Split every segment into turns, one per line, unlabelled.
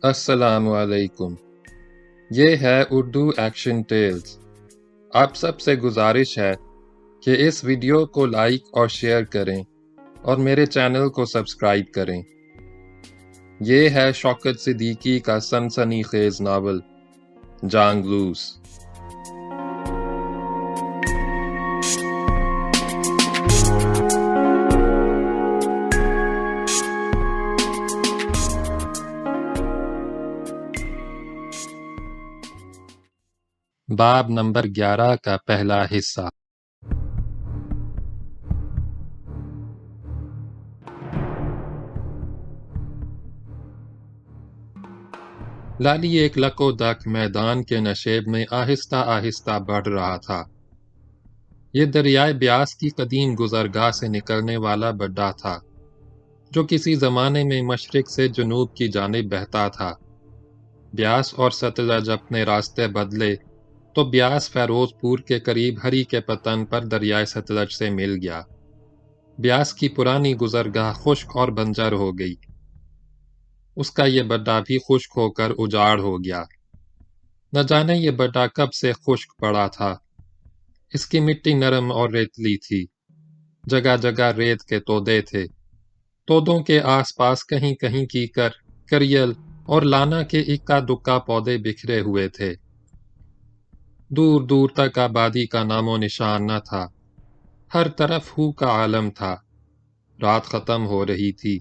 السلام علیکم۔ یہ ہے اردو ایکشن ٹیلز۔ آپ سب سے گزارش ہے کہ اس ویڈیو کو لائک اور شیئر کریں اور میرے چینل کو سبسکرائب کریں۔ یہ ہے شوکت صدیقی کا سنسنی خیز ناول جان گلوس۔ باب نمبر 11 کا پہلا حصہ۔ لالی ایک لکو دک میدان کے نشیب میں آہستہ آہستہ بڑھ رہا تھا۔ یہ دریائے بیاس کی قدیم گزرگاہ سے نکلنے والا بڈھا تھا جو کسی زمانے میں مشرق سے جنوب کی جانب بہتا تھا۔ بیاس اور ستلج اپنے راستے بدلے تو بیاس فیروز پور کے قریب ہری کے پتن پر دریائے ستلج سے مل گیا۔ بیاس کی پرانی گزرگاہ خشک اور بنجر ہو گئی۔ اس کا یہ بڈھا بھی خشک ہو کر اجاڑ ہو گیا۔ نہ جانے یہ بڈھا کب سے خشک پڑا تھا۔ اس کی مٹی نرم اور ریتلی تھی۔ جگہ جگہ ریت کے تودے تھے۔ تودوں کے آس پاس کہیں کہیں کیکر، کریل اور لانا کے اکا دکا پودے بکھرے ہوئے تھے۔ دور دور تک آبادی کا نام و نشان نہ تھا۔ ہر طرف ہو کا عالم تھا۔ رات ختم ہو رہی تھی۔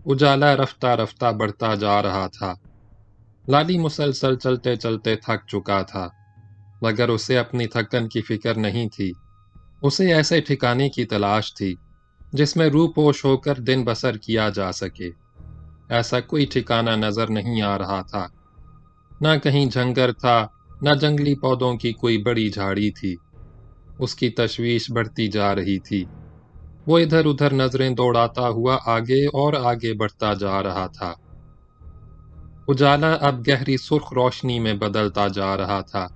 اجالا رفتہ رفتہ بڑھتا جا رہا تھا۔ لالی مسلسل چلتے چلتے تھک چکا تھا، مگر اسے اپنی تھکن کی فکر نہیں تھی۔ اسے ایسے ٹھکانے کی تلاش تھی جس میں روح پوش ہو کر دن بسر کیا جا سکے۔ ایسا کوئی ٹھکانہ نظر نہیں آ رہا تھا۔ نہ کہیں جھنگر تھا، نہ جنگلی پودوں کی کوئی بڑی جھاڑی تھی۔ اس کی تشویش بڑھتی جا رہی تھی۔ وہ ادھر ادھر نظریں دوڑاتا ہوا آگے اور آگے بڑھتا جا رہا تھا۔ اجالا اب گہری سرخ روشنی میں بدلتا جا رہا تھا۔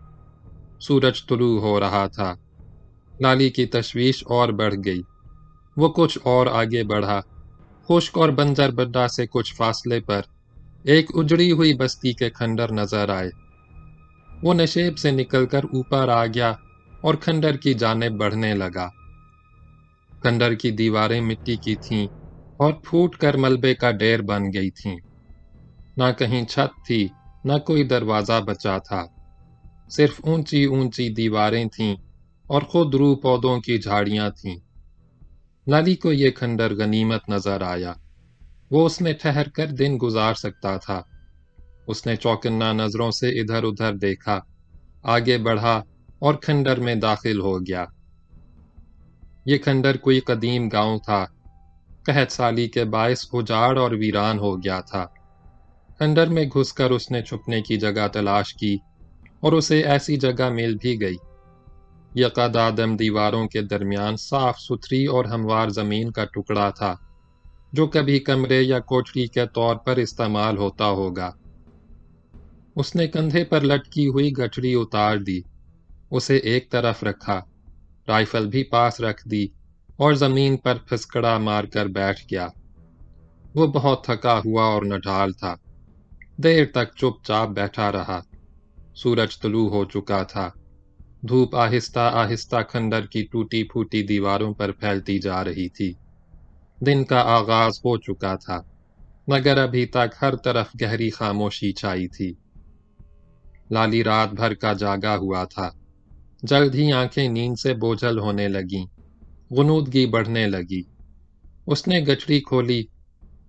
سورج طلوع ہو رہا تھا۔ لالی کی تشویش اور بڑھ گئی۔ وہ کچھ اور آگے بڑھا۔ خشک اور بنجر بڈھا سے کچھ فاصلے پر ایک اجڑی ہوئی بستی کے کھنڈر نظر آئے۔ وہ نشیب سے نکل کر اوپر آ گیا اور کھنڈر کی جانب بڑھنے لگا۔ کھنڈر کی دیواریں مٹی کی تھیں اور پھوٹ کر ملبے کا ڈیر بن گئی تھیں۔ نہ کہیں چھت تھی، نہ کوئی دروازہ بچا تھا۔ صرف اونچی اونچی دیواریں تھیں اور خود رو پودوں کی جھاڑیاں تھیں۔ لالی کو یہ کھنڈر غنیمت نظر آیا۔ وہ اس میں ٹھہر کر دن گزار سکتا تھا۔ اس نے چوکننا نظروں سے ادھر ادھر دیکھا، آگے بڑھا اور کھنڈر میں داخل ہو گیا۔ یہ کھنڈر کوئی قدیم گاؤں تھا۔ قحط سالی کے باعث اجاڑ اور ویران ہو گیا تھا۔ کھنڈر میں گھس کر اس نے چھپنے کی جگہ تلاش کی اور اسے ایسی جگہ مل بھی گئی۔ یکادادم دیواروں کے درمیان صاف ستھری اور ہموار زمین کا ٹکڑا تھا جو کبھی کمرے یا کوٹری کے طور پر استعمال ہوتا ہوگا۔ اس نے کندھے پر لٹکی ہوئی گٹھڑی اتار دی، اسے ایک طرف رکھا، رائفل بھی پاس رکھ دی اور زمین پر پھسکڑا مار کر بیٹھ گیا۔ وہ بہت تھکا ہوا اور نڈھال تھا۔ دیر تک چپ چاپ بیٹھا رہا۔ سورج طلوع ہو چکا تھا۔ دھوپ آہستہ آہستہ کھنڈر کی ٹوٹی پھوٹی دیواروں پر پھیلتی جا رہی تھی۔ دن کا آغاز ہو چکا تھا، مگر ابھی تک ہر طرف گہری خاموشی چھائی تھی۔ لالی رات بھر کا جاگا ہوا تھا۔ جلد ہی آنکھیں نیند سے بوجھل ہونے لگیں، غنودگی بڑھنے لگی۔ اس نے گٹھڑی کھولی،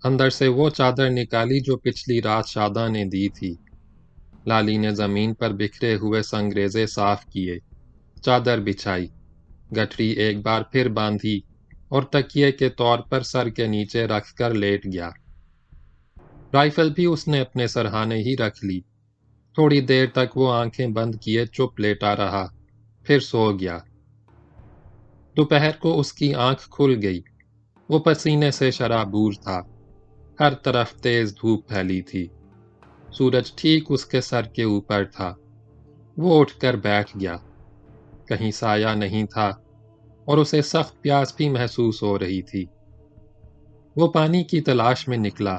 اندر سے وہ چادر نکالی جو پچھلی رات شاداں نے دی تھی۔ لالی نے زمین پر بکھرے ہوئے سنگریزے صاف کیے، چادر بچھائی، گٹھڑی ایک بار پھر باندھی اور تکیے کے طور پر سر کے نیچے رکھ کر لیٹ گیا۔ رائفل بھی اس نے اپنے سرہانے ہی رکھ لی۔ تھوڑی دیر تک وہ آنکھیں بند کیے چپ لیٹا رہا، پھر سو گیا۔ دوپہر کو اس کی آنکھ کھل گئی۔ وہ پسینے سے شرابور تھا۔ ہر طرف تیز دھوپ پھیلی تھی۔ سورج ٹھیک اس کے سر کے اوپر تھا۔ وہ اٹھ کر بیٹھ گیا۔ کہیں سایہ نہیں تھا اور اسے سخت پیاس بھی محسوس ہو رہی تھی۔ وہ پانی کی تلاش میں نکلا۔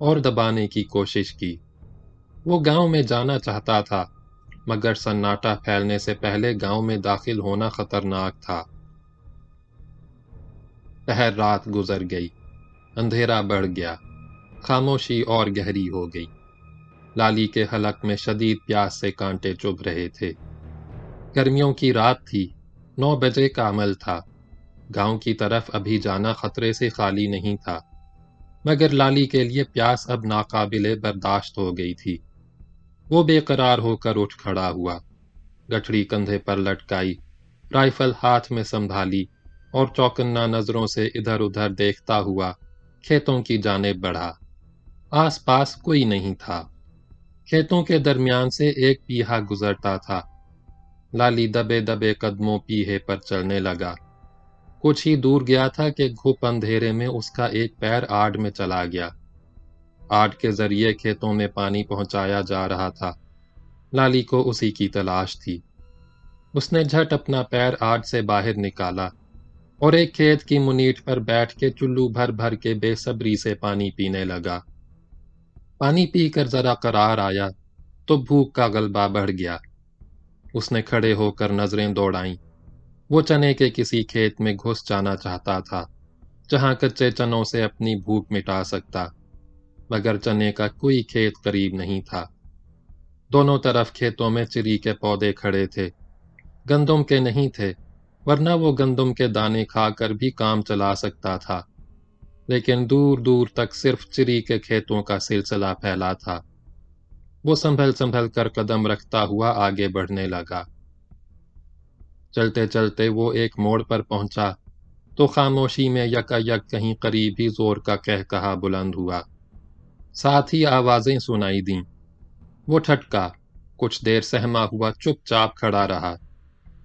اور دبانے کی کوشش کی۔ وہ گاؤں میں جانا چاہتا تھا، مگر سناٹا پھیلنے سے پہلے گاؤں میں داخل ہونا خطرناک تھا۔ پہر رات گزر گئی، اندھیرا بڑھ گیا، خاموشی اور گہری ہو گئی۔ لالی کے حلق میں شدید پیاس سے کانٹے چبھ رہے تھے۔ گرمیوں کی رات تھی، 9 بجے کا عمل تھا۔ گاؤں کی طرف ابھی جانا خطرے سے خالی نہیں تھا، مگر لالی کے لیے پیاس اب ناقابل برداشت ہو گئی تھی۔ وہ بے قرار ہو کر اٹھ کھڑا ہوا، گٹھڑی کندھے پر لٹکائی، رائفل ہاتھ میں سنبھالی اور چوکنا نظروں سے ادھر ادھر دیکھتا ہوا کھیتوں کی جانب بڑھا۔ آس پاس کوئی نہیں تھا۔ کھیتوں کے درمیان سے ایک پیہا گزرتا تھا۔ لالی دبے دبے قدموں پیہے پر چلنے لگا۔ کچھ ہی دور گیا تھا کہ گھپ اندھیرے میں اس کا ایک پیر آڑ میں چلا گیا۔ آڑ کے ذریعے کھیتوں میں پانی پہنچایا جا رہا تھا۔ لالی کو اسی کی تلاش تھی۔ اس نے جھٹ اپنا پیر آڑ سے باہر نکالا اور ایک کھیت کی منیٹ پر بیٹھ کے چلو بھر بھر کے بے صبری سے پانی پینے لگا۔ پانی پی کر ذرا قرار آیا تو بھوک کا غلبہ بڑھ گیا۔ اس نے کھڑے ہو کر نظریں دوڑائیں۔ وہ چنے کے کسی کھیت میں گھس جانا چاہتا تھا، جہاں کچے چنوں سے اپنی بھوک مٹا سکتا، مگر چنے کا کوئی کھیت قریب نہیں تھا۔ دونوں طرف کھیتوں میں چری کے پودے کھڑے تھے۔ گندم کے نہیں تھے، ورنہ وہ گندم کے دانے کھا کر بھی کام چلا سکتا تھا، لیکن دور دور تک صرف چری کے کھیتوں کا سلسلہ پھیلا تھا۔ وہ سنبھل سنبھل کر قدم رکھتا ہوا آگے بڑھنے لگا۔ چلتے چلتے وہ ایک موڑ پر پہنچا تو خاموشی میں یکا یک کہیں قریب ہی زور کا قہقہا بلند ہوا۔ ساتھ ہی آوازیں سنائی دیں۔ وہ ٹھٹکا، کچھ دیر سہما ہوا چپ چاپ کھڑا رہا،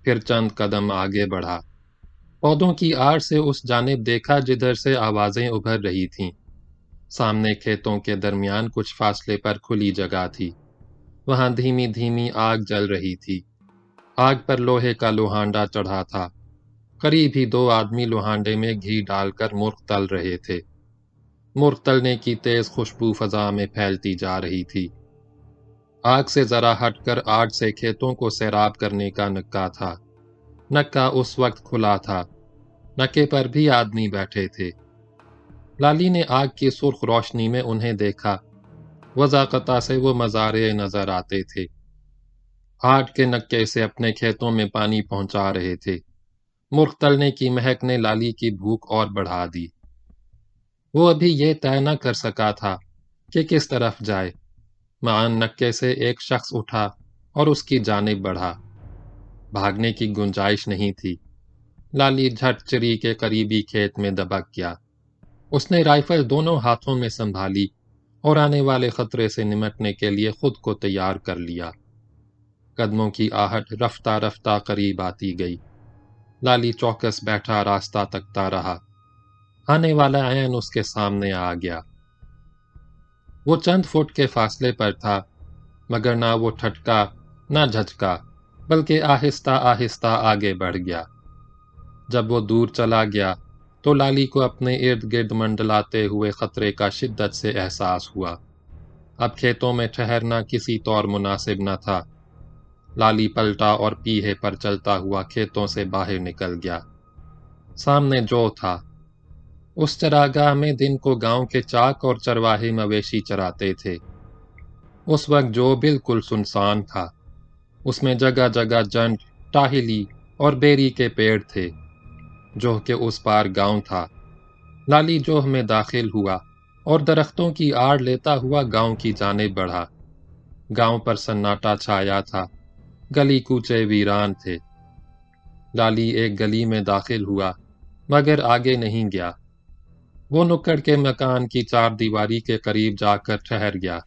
پھر چند قدم آگے بڑھا۔ پودوں کی آڑ سے اس جانب دیکھا جدھر سے آوازیں ابھر رہی تھیں۔ سامنے کھیتوں کے درمیان کچھ فاصلے پر کھلی جگہ تھی۔ وہاں دھیمی دھیمی آگ جل رہی تھی۔ آگ پر لوہے کا لوہانڈا چڑھا تھا۔ قریب ہی 2 آدمی لوہانڈے میں گھی ڈال کر مرغ تل رہے تھے۔ مرغ تلنے کی تیز خوشبو فضا میں پھیلتی جا رہی تھی۔ آگ سے ذرا ہٹ کر آگ سے کھیتوں کو سیراب کرنے کا نکا تھا۔ نکا اس وقت کھلا تھا۔ نکے پر بھی آدمی بیٹھے تھے۔ لالی نے آگ کی سرخ روشنی میں انہیں دیکھا۔ وضاقتہ سے وہ مزارع نظر آتے تھے۔ آگ کے نکے سے اپنے کھیتوں میں پانی پہنچا رہے تھے۔ مرغ تلنے کی مہک نے لالی کی بھوک اور بڑھا دی۔ وہ ابھی یہ طے نہ کر سکا تھا کہ کس طرف جائے۔ معاً نکے سے ایک شخص اٹھا اور اس کی جانب بڑھا۔ بھاگنے کی گنجائش نہیں تھی۔ لالی جھٹ چری کے قریبی کھیت میں دبک گیا۔ اس نے رائفل دونوں ہاتھوں میں سنبھالی اور آنے والے خطرے سے نمٹنے کے لیے خود کو تیار کر لیا۔ قدموں کی آہٹ رفتہ رفتہ قریب آتی گئی۔ لالی چوکس بیٹھا راستہ تکتا رہا۔ آنے والا عین اس کے سامنے آ گیا۔ وہ چند فٹ کے فاصلے پر تھا، مگر نہ وہ ٹھٹکا نہ جھجکا، بلکہ آہستہ آہستہ آگے بڑھ گیا۔ جب وہ دور چلا گیا تو لالی کو اپنے ارد گرد منڈلاتے ہوئے خطرے کا شدت سے احساس ہوا۔ اب کھیتوں میں ٹھہرنا کسی طور مناسب نہ تھا۔ لالی پلٹا اور پیہے پر چلتا ہوا کھیتوں سے باہر نکل گیا۔ سامنے جو تھا۔ اس چراگاہ میں دن کو گاؤں کے چاک اور چرواہے مویشی چراتے تھے۔ اس وقت جو بالکل سنسان تھا۔ اس میں جگہ جگہ جنڈ، ٹاہلی اور بیری کے پیڑ تھے۔ جوہ کے اس پار گاؤں تھا۔ لالی جوہ میں داخل ہوا اور درختوں کی آڑ لیتا ہوا گاؤں کی جانب بڑھا۔ گاؤں پر سناٹا چھایا تھا۔ گلی کوچے ویران تھے۔ لالی ایک گلی میں داخل ہوا، مگر آگے نہیں گیا۔ وہ نکڑ کے مکان کی 4 دیواری کے قریب جا کر ٹھہر گیا۔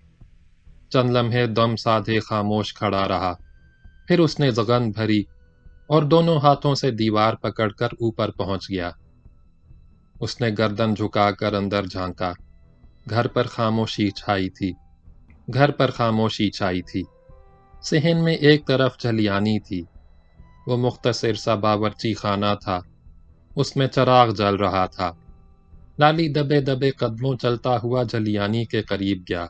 چند لمحے دم سادھے خاموش کھڑا رہا، پھر اس نے زغن بھری اور دونوں ہاتھوں سے دیوار پکڑ کر اوپر پہنچ گیا۔ اس نے گردن جھکا کر اندر جھانکا۔ گھر پر خاموشی چھائی تھی۔ گھر پر خاموشی چھائی تھی۔ صحن میں ایک طرف جھلیانی تھی۔ وہ مختصر سا باورچی خانہ تھا۔ اس میں چراغ جل رہا تھا۔ لالی دبے دبے قدموں چلتا ہوا جھلیانی کے قریب گیا۔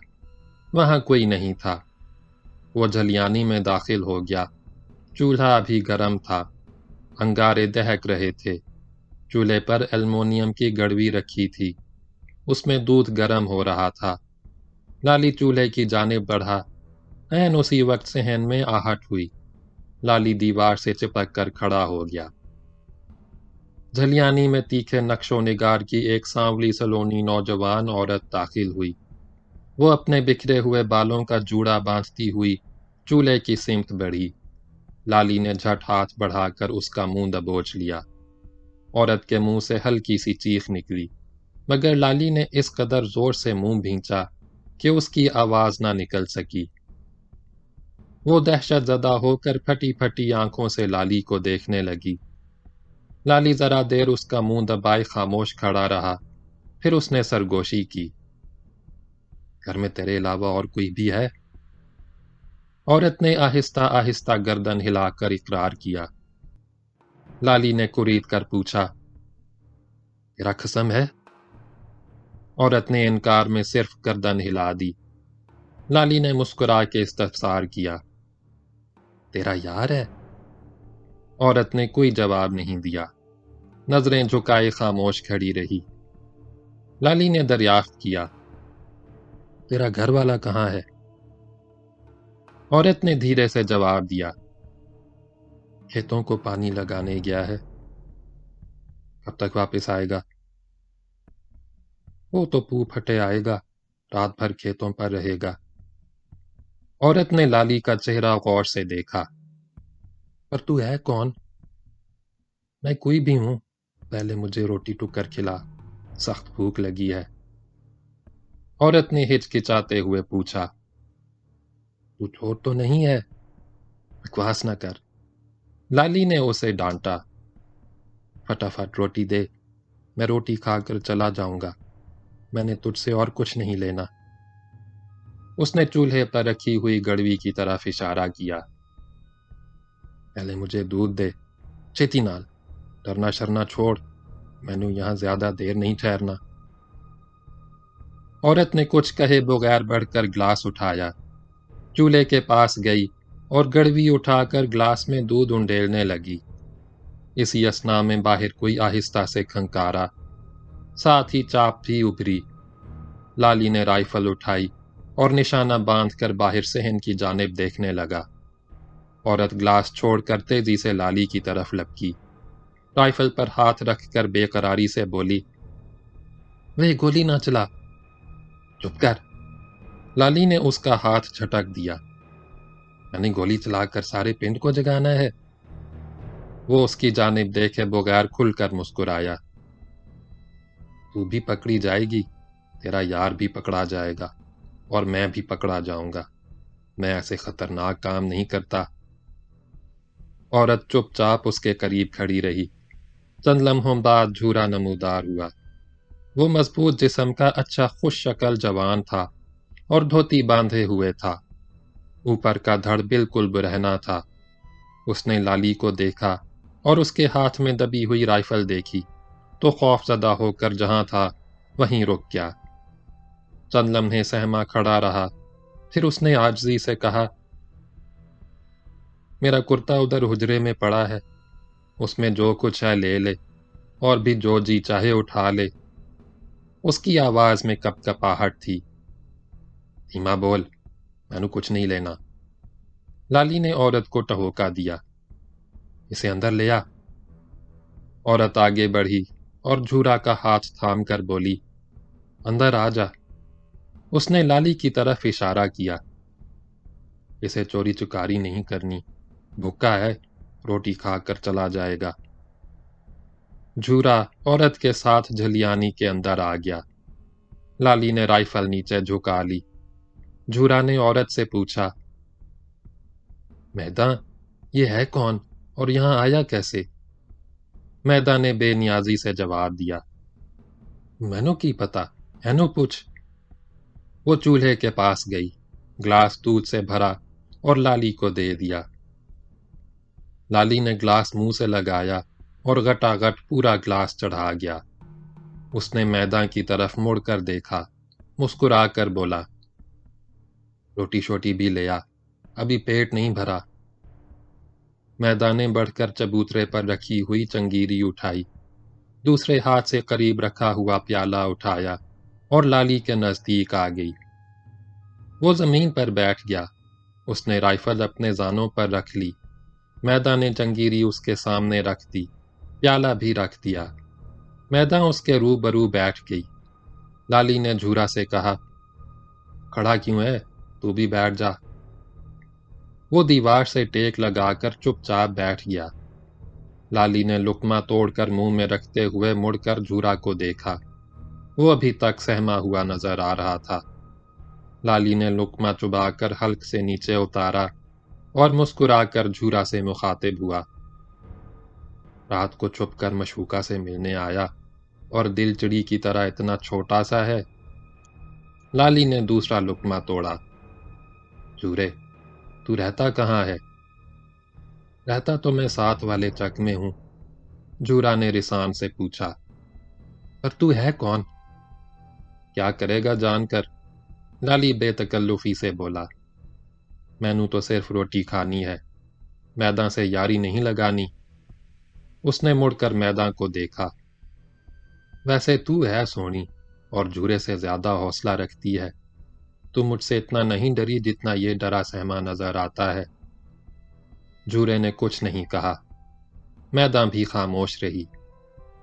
وہاں کوئی نہیں تھا۔ وہ جھلیانی میں داخل ہو گیا۔ چولہا ابھی گرم تھا۔ انگارے دہک رہے تھے۔ چولہے پر ایلومینیم کی گڑوی رکھی تھی۔ اس میں دودھ گرم ہو رہا تھا۔ لالی چولہے کی جانب بڑھا۔ عین اسی وقت صحن میں آہٹ ہوئی۔ لالی دیوار سے چپک کر کھڑا ہو گیا۔ جھلیانی میں تیکھے نقش و نگار کی ایک سانولی سلونی نوجوان عورت داخل ہوئی۔ وہ اپنے بکھرے ہوئے بالوں کا جوڑا باندھتی ہوئی چولہے کی سمت بڑھی۔ لالی نے جھٹ ہاتھ بڑھا کر اس کا منہ دبوچ لیا۔ عورت کے منہ سے ہلکی سی چیخ نکلی، مگر لالی نے اس قدر زور سے منہ بھینچا کہ اس کی آواز نہ نکل سکی۔ وہ دہشت زدہ ہو کر پھٹی پھٹی آنکھوں سے لالی کو دیکھنے لگی۔ لالی ذرا دیر اس کا منہ دبائے خاموش کھڑا رہا، پھر اس نے سرگوشی کی۔ گھر میں تیرے علاوہ اور کوئی بھی ہے؟ عورت نے آہستہ آہستہ گردن ہلا کر اقرار کیا۔ لالی نے کرید کر پوچھا، تیرا قسم ہے؟ عورت نے انکار میں صرف گردن ہلا دی۔ لالی نے مسکرا کے استفسار کیا، تیرا یار ہے؟ عورت نے کوئی جواب نہیں دیا، نظریں جھکائے خاموش کھڑی رہی۔ لالی نے دریافت کیا، تیرا گھر والا کہاں ہے؟ عورت نے دھیرے سے جواب دیا، کھیتوں کو پانی لگانے گیا ہے۔ کب تک واپس آئے گا؟ وہ تو پو پھٹے آئے گا، رات بھر کھیتوں پر رہے گا۔ عورت نے لالی کا چہرہ غور سے دیکھا۔ پر تو ہے کون؟ میں کوئی بھی ہوں، پہلے مجھے روٹی ٹکر کھلا، سخت بھوک لگی ہے۔ عورت نے ہچکچاتے ہوئے پوچھا، تو چور تو نہیں ہے؟ بکواس نہ کر۔ لالی نے اسے ڈانٹا، فٹافٹ روٹی دے، میں روٹی کھا کر چلا جاؤں گا، میں نے تجھ سے اور کچھ نہیں لینا۔ اس نے چولہے پر رکھی ہوئی گڑوی کی طرف اشارہ کیا۔ پہلے مجھے دودھ دے، چھیتی نال، ڈرنا شرنا چھوڑ، میں نے یہاں زیادہ دیر نہیں ٹھہرنا۔ عورت نے کچھ کہے بغیر بڑھ کر گلاس اٹھایا، چولہے کے پاس گئی اور گڑوی اٹھا کر گلاس میں دودھ انڈیلنے لگی۔ اسی اثنا میں باہر کوئی آہستہ سے کھنکارا، ساتھ ہی چاپ بھی ابھری۔ لالی نے رائفل اٹھائی اور نشانہ باندھ کر باہر صحن کی جانب دیکھنے لگا۔ عورت گلاس چھوڑ کر تیزی سے لالی کی طرف لپکی، رائفل پر ہاتھ رکھ کر بے قراری سے بولی، وہ گولی نہ چلا۔ چپ کر۔ لالی نے اس کا ہاتھ جھٹک دیا۔ میں نے گولی چلا کر سارے پنڈ کو جگانا ہے؟ وہ اس کی جانب دیکھے بغیر کھل کر مسکرایا۔ تو بھی پکڑی جائے گی، تیرا یار بھی پکڑا جائے گا، اور میں بھی پکڑا جاؤں گا۔ میں ایسے خطرناک کام نہیں کرتا۔ عورت چپ چاپ اس کے قریب کھڑی رہی۔ چند لمحوں بعد جھورا نمودار ہوا۔ وہ مضبوط جسم کا اچھا خوش شکل جوان تھا اور دھوتی باندھے ہوئے تھا۔ اوپر کا دھڑ بالکل برہنہ تھا۔ اس نے لالی کو دیکھا اور اس کے ہاتھ میں دبی ہوئی رائفل دیکھی تو خوف زدہ ہو کر جہاں تھا وہیں رک گیا۔ چند لمحے سہما کھڑا رہا، پھر اس نے عاجزی سے کہا، میرا کرتا ادھر حجرے میں پڑا ہے، اس میں جو کچھ ہے لے لے، اور بھی جو جی چاہے اٹھا لے۔ اس کی آواز میں کپ کپاہٹ تھی۔ دھیما بول، میں نے کچھ نہیں لینا۔ لالی نے عورت کو ٹہوکا دیا، اسے اندر لے آ۔ عورت آگے بڑھی اور جھورا کا ہاتھ تھام کر بولی، اندر آ جا۔ اس نے لالی کی طرف اشارہ کیا، اسے چوری چکاری نہیں کرنی، بھوکا ہے، روٹی کھا کر چلا جائے گا۔ جھورا عورت کے ساتھ جھلیانی کے اندر آ گیا۔ لالی نے رائفل نیچے جھکا لی۔ جھورا نے عورت سے پوچھا، میداں، یہ ہے کون اور یہاں آیا کیسے؟ میداں نے بے نیازی سے جواب دیا، مینو کی پتا، اینو پوچھ۔ وہ چولہے کے پاس گئی، گلاس دودھ سے بھرا اور لالی کو دے دیا۔ لالی نے گلاس منہ سے لگایا اور گٹا گٹ پورا گلاس چڑھا گیا۔ اس نے میدان کی طرف مڑ کر دیکھا، مسکرا کر بولا، روٹی شوٹی بھی لیا، ابھی پیٹ نہیں بھرا۔ میدان نے بڑھ کر چبوترے پر رکھی ہوئی چنگیری اٹھائی، دوسرے ہاتھ سے قریب رکھا ہوا پیالہ اٹھایا اور لالی کے نزدیک آ گئی۔ وہ زمین پر بیٹھ گیا، اس نے رائفل اپنے زانوں پر رکھ لی، میدان نے چنگیری اس کے سامنے رکھ دی، پیالہ بھی رکھ دیا۔ میدان اس کے روبرو بیٹھ گئی۔ لالی نے جھورا سے کہا، کھڑا کیوں ہے؟ تو بھی بیٹھ جا۔ وہ دیوار سے ٹیک لگا کر چپ چاپ بیٹھ گیا۔ لالی نے لقمہ توڑ کر منہ میں رکھتے ہوئے مڑ کر جھورا کو دیکھا، وہ ابھی تک سہما ہوا نظر آ رہا تھا۔ لالی نے لقمہ چبا کر حلق سے نیچے اتارا اور مسکرا کر جھورا سے مخاطب ہوا، رات کو چھپ کر مشوقہ سے ملنے آیا اور دل چڑی کی طرح اتنا چھوٹا سا ہے۔ لالی نے دوسرا لقمہ توڑا، جھورے تو رہتا کہاں ہے؟ رہتا تو میں ساتھ والے چک میں ہوں، جھورا نے رسان سے پوچھا، پر تو ہے کون؟ کیا کرے گا جان کر؟ لالی بے تکلفی سے بولا، میں نو تو صرف روٹی کھانی ہے، میدان سے یاری نہیں لگانی۔ اس نے مڑ کر میدان کو دیکھا، ویسے تو ہے سونی اور جھورے سے زیادہ حوصلہ رکھتی ہے، تو مجھ سے اتنا نہیں ڈری جتنا یہ ڈرا سہما نظر آتا ہے۔ جھورے نے کچھ نہیں کہا، میدان بھی خاموش رہی۔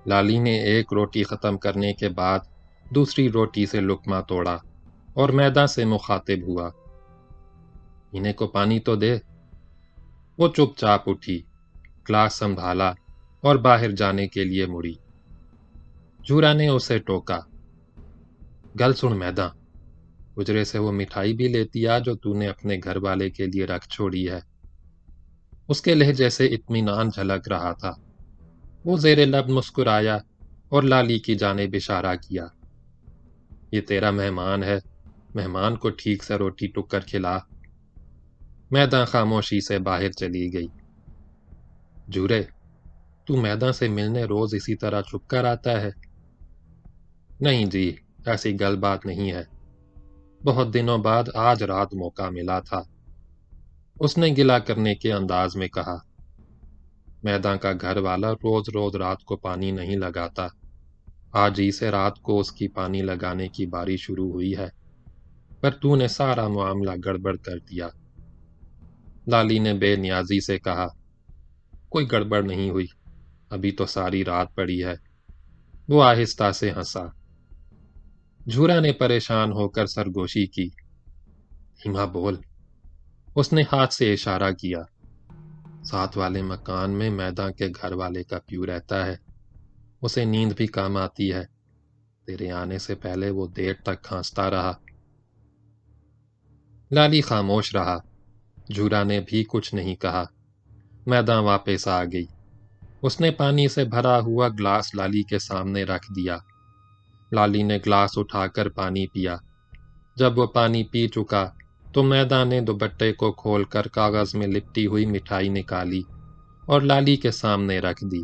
لالی نے ایک روٹی ختم کرنے کے بعد دوسری روٹی سے لقمہ توڑا اور میدان سے مخاطب ہوا، انہیں کو پانی تو دے۔ وہ چپ چاپ اٹھی، گلاس سنبھالا اور باہر جانے کے لیے مڑی۔ جھورا نے اسے ٹوکا، گل سن میدان، اجرے سے وہ مٹھائی بھی لیتی آ جو تو نے اپنے گھر والے کے لیے رکھ چھوڑی ہے۔ اس کے لہجے سے اطمینان جھلک رہا تھا۔ وہ زیر لب مسکرایا اور لالی کی جانب اشارہ کیا، یہ تیرا مہمان ہے، مہمان کو ٹھیک سے روٹی ٹک کر کھلا۔ میدان خاموشی سے باہر چلی گئی۔ جھورے، تو میدان سے ملنے روز اسی طرح چھپ کر آتا ہے؟ نہیں جی، ایسی گل بات نہیں ہے، بہت دنوں بعد آج رات موقع ملا تھا، اس نے گلہ کرنے کے انداز میں کہا۔ میدان کا گھر والا روز روز رات کو پانی نہیں لگاتا، آج ہی سے رات کو اس کی پانی لگانے کی باری شروع ہوئی ہے، پر تو نے سارا معاملہ گڑبڑ کر دیا۔ لالی نے بے نیازی سے کہا، کوئی گڑبڑ نہیں ہوئی، ابھی تو ساری رات پڑی ہے۔ وہ آہستہ سے ہنسا۔ جھورا نے پریشان ہو کر سرگوشی کی، دھیما بول۔ اس نے ہاتھ سے اشارہ کیا، ساتھ والے مکان میں میدان کے گھر والے کا پیو رہتا ہے، اسے نیند بھی کام آتی ہے، تیرے آنے سے پہلے وہ دیر تک کھانستا رہا۔ لالی خاموش رہا، جھورا نے بھی کچھ نہیں کہا۔ میدان واپس آ گئی، اس نے پانی سے بھرا ہوا گلاس لالی کے سامنے رکھ دیا۔ لالی نے گلاس اٹھا کر پانی پیا۔ جب وہ پانی پی چکا تو میدان نے دوپٹے کو کھول کر کاغذ میں لپٹی ہوئی مٹھائی نکالی اور لالی کے سامنے رکھ دی۔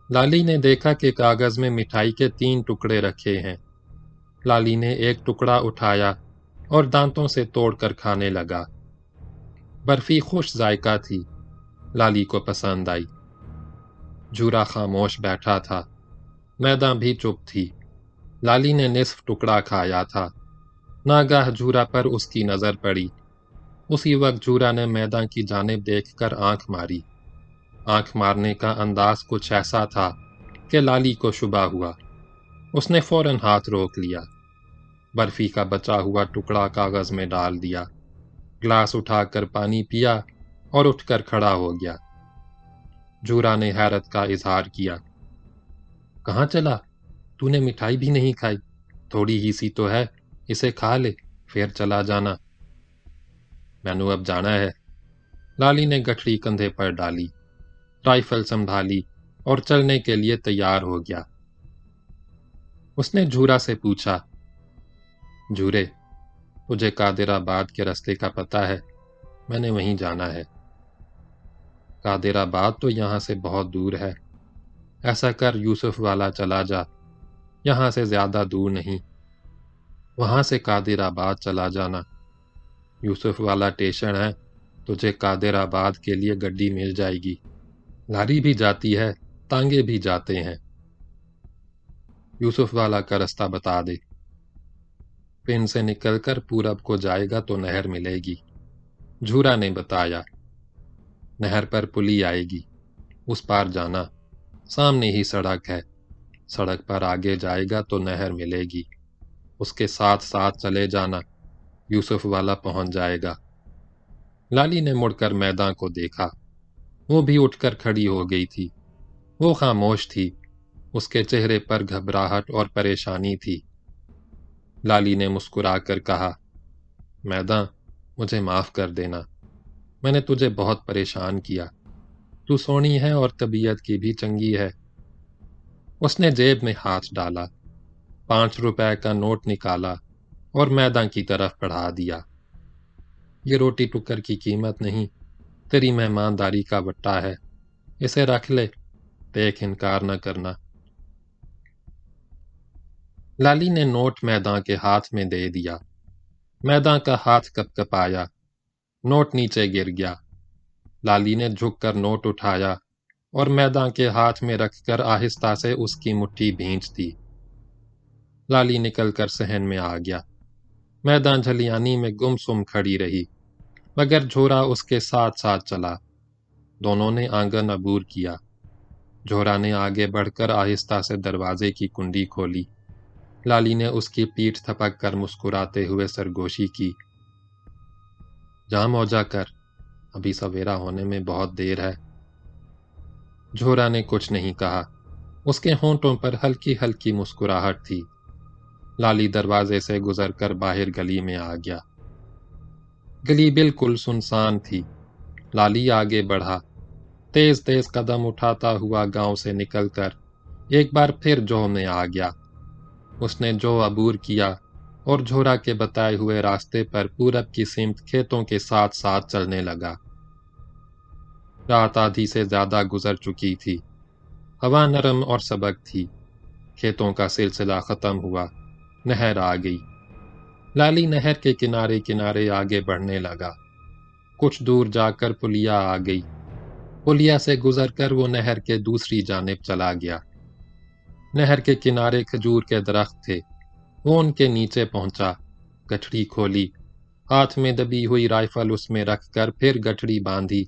لالی نے دیکھا کہ کاغذ میں مٹھائی کے 3 ٹکڑے رکھے ہیں۔ لالی نے ایک ٹکڑا اٹھایا اور دانتوں سے توڑ کر کھانے لگا۔ برفی خوش ذائقہ تھی، لالی کو پسند آئی۔ جھورا خاموش بیٹھا تھا، میدان بھی چپ تھی۔ لالی نے نصف ٹکڑا کھایا تھا، ناگاہ جھورا پر اس کی نظر پڑی۔ اسی وقت جھورا نے میدان کی جانب دیکھ کر آنکھ ماری۔ آنکھ مارنے کا انداز کچھ ایسا تھا کہ لالی کو شبہ ہوا۔ اس نے فوراً ہاتھ روک لیا، برفی کا بچا ہوا ٹکڑا کاغذ میں ڈال دیا، گلاس اٹھا کر پانی پیا اور اٹھ کر کھڑا ہو گیا۔ جھورا نے حیرت کا اظہار کیا، کہاں چلا؟ تو نے مٹھائی بھی نہیں کھائی، تھوڑی ہی سی تو ہے، اسے کھا لے پھر چلا جانا۔ میں نو اب جانا ہے۔ لالی نے گٹھڑی کندھے پر ڈالی، رائفل سنبھالی اور چلنے کے لیے تیار ہو گیا۔ اس نے جھورا سے پوچھا، جھورے، تجھے قادر آباد کے رستے کا پتہ ہے؟ میں نے وہیں جانا ہے۔ قادر آباد تو یہاں سے بہت دور ہے، ایسا کر یوسف والا چلا جا، یہاں سے زیادہ دور نہیں، وہاں سے قادر آباد چلا جانا۔ یوسف والا ٹیشن ہے، تجھے قادر آباد کے لیے گڈی مل جائے گی، لاری بھی جاتی ہے، تانگے بھی جاتے ہیں۔ یوسف والا کا رستہ بتا دے۔ پن سے نکل کر پورب کو جائے گا تو نہر ملے گی۔ جھورا نے بتایا، نہر پر پلی آئے گی، اس پار جانا، سامنے ہی سڑک ہے، سڑک پر آگے جائے گا تو نہر ملے گی، اس کے ساتھ ساتھ چلے جانا، یوسف والا پہنچ جائے گا۔ لالی نے مڑ کر میدان کو دیکھا، وہ بھی اٹھ کر کھڑی ہو گئی تھی۔ وہ خاموش تھی، اس کے چہرے پر گھبراہٹ اور پریشانی تھی۔ لالی نے مسکرا کر کہا، میدان، مجھے معاف کر دینا، میں نے تجھے بہت پریشان کیا، تو سونی ہے اور طبیعت کی بھی چنگی ہے۔ اس نے جیب میں ہاتھ ڈالا، 5 روپے کا نوٹ نکالا اور میدان کی طرف بڑھا دیا۔ یہ روٹی ٹکر کی قیمت نہیں، تیری مہمانداری کا وٹا ہے، اسے رکھ لے، دیکھ انکار نہ کرنا۔ لالی نے نوٹ میدان کے ہاتھ میں دے دیا۔ میدان کا ہاتھ کپ کپایا، نوٹ نیچے گر گیا۔ لالی نے جھک کر نوٹ اٹھایا اور میدان کے ہاتھ میں رکھ کر آہستہ سے اس کی مٹھی بھینچ دی۔ لالی نکل کر صحن میں آ گیا۔ میدان جھلیانی میں گم سم کھڑی رہی، مگر جھورا اس کے ساتھ ساتھ چلا۔ دونوں نے آنگن عبور کیا۔ جھورا نے آگے بڑھ کر آہستہ سے دروازے کی کنڈی کھولی۔ لالی نے اس کی پیٹھ تھپک کر مسکراتے ہوئے سرگوشی کی، جاں موجا کر، ابھی سویرا ہونے میں بہت دیر ہے۔ جھورا نے کچھ نہیں کہا، اس کے ہونٹوں پر ہلکی ہلکی مسکراہٹ تھی۔ لالی دروازے سے گزر کر باہر گلی میں آ گیا۔ گلی بالکل سنسان تھی۔ لالی آگے بڑھا، تیز تیز قدم اٹھاتا ہوا گاؤں سے نکل کر ایک بار پھر جو میں آ گیا۔ اس نے جو عبور کیا اور جھورا کے بتائے ہوئے راستے پر پورب کی سمت کھیتوں کے ساتھ ساتھ چلنے لگا۔ رات آدھی سے زیادہ گزر چکی تھی، ہوا نرم اور سبک تھی۔ کھیتوں کا سلسلہ ختم ہوا، نہر آ گئی۔ لالی نہر کے کنارے کنارے آگے بڑھنے لگا۔ کچھ دور جا کر پلیا آ گئی۔ پلیا سے گزر کر وہ نہر کے دوسری جانب چلا گیا۔ نہر کے کنارے کھجور کے درخت تھے، وہ ان کے نیچے پہنچا، گٹھڑی کھولی، ہاتھ میں دبی ہوئی رائفل اس میں رکھ کر پھر گٹھڑی باندھی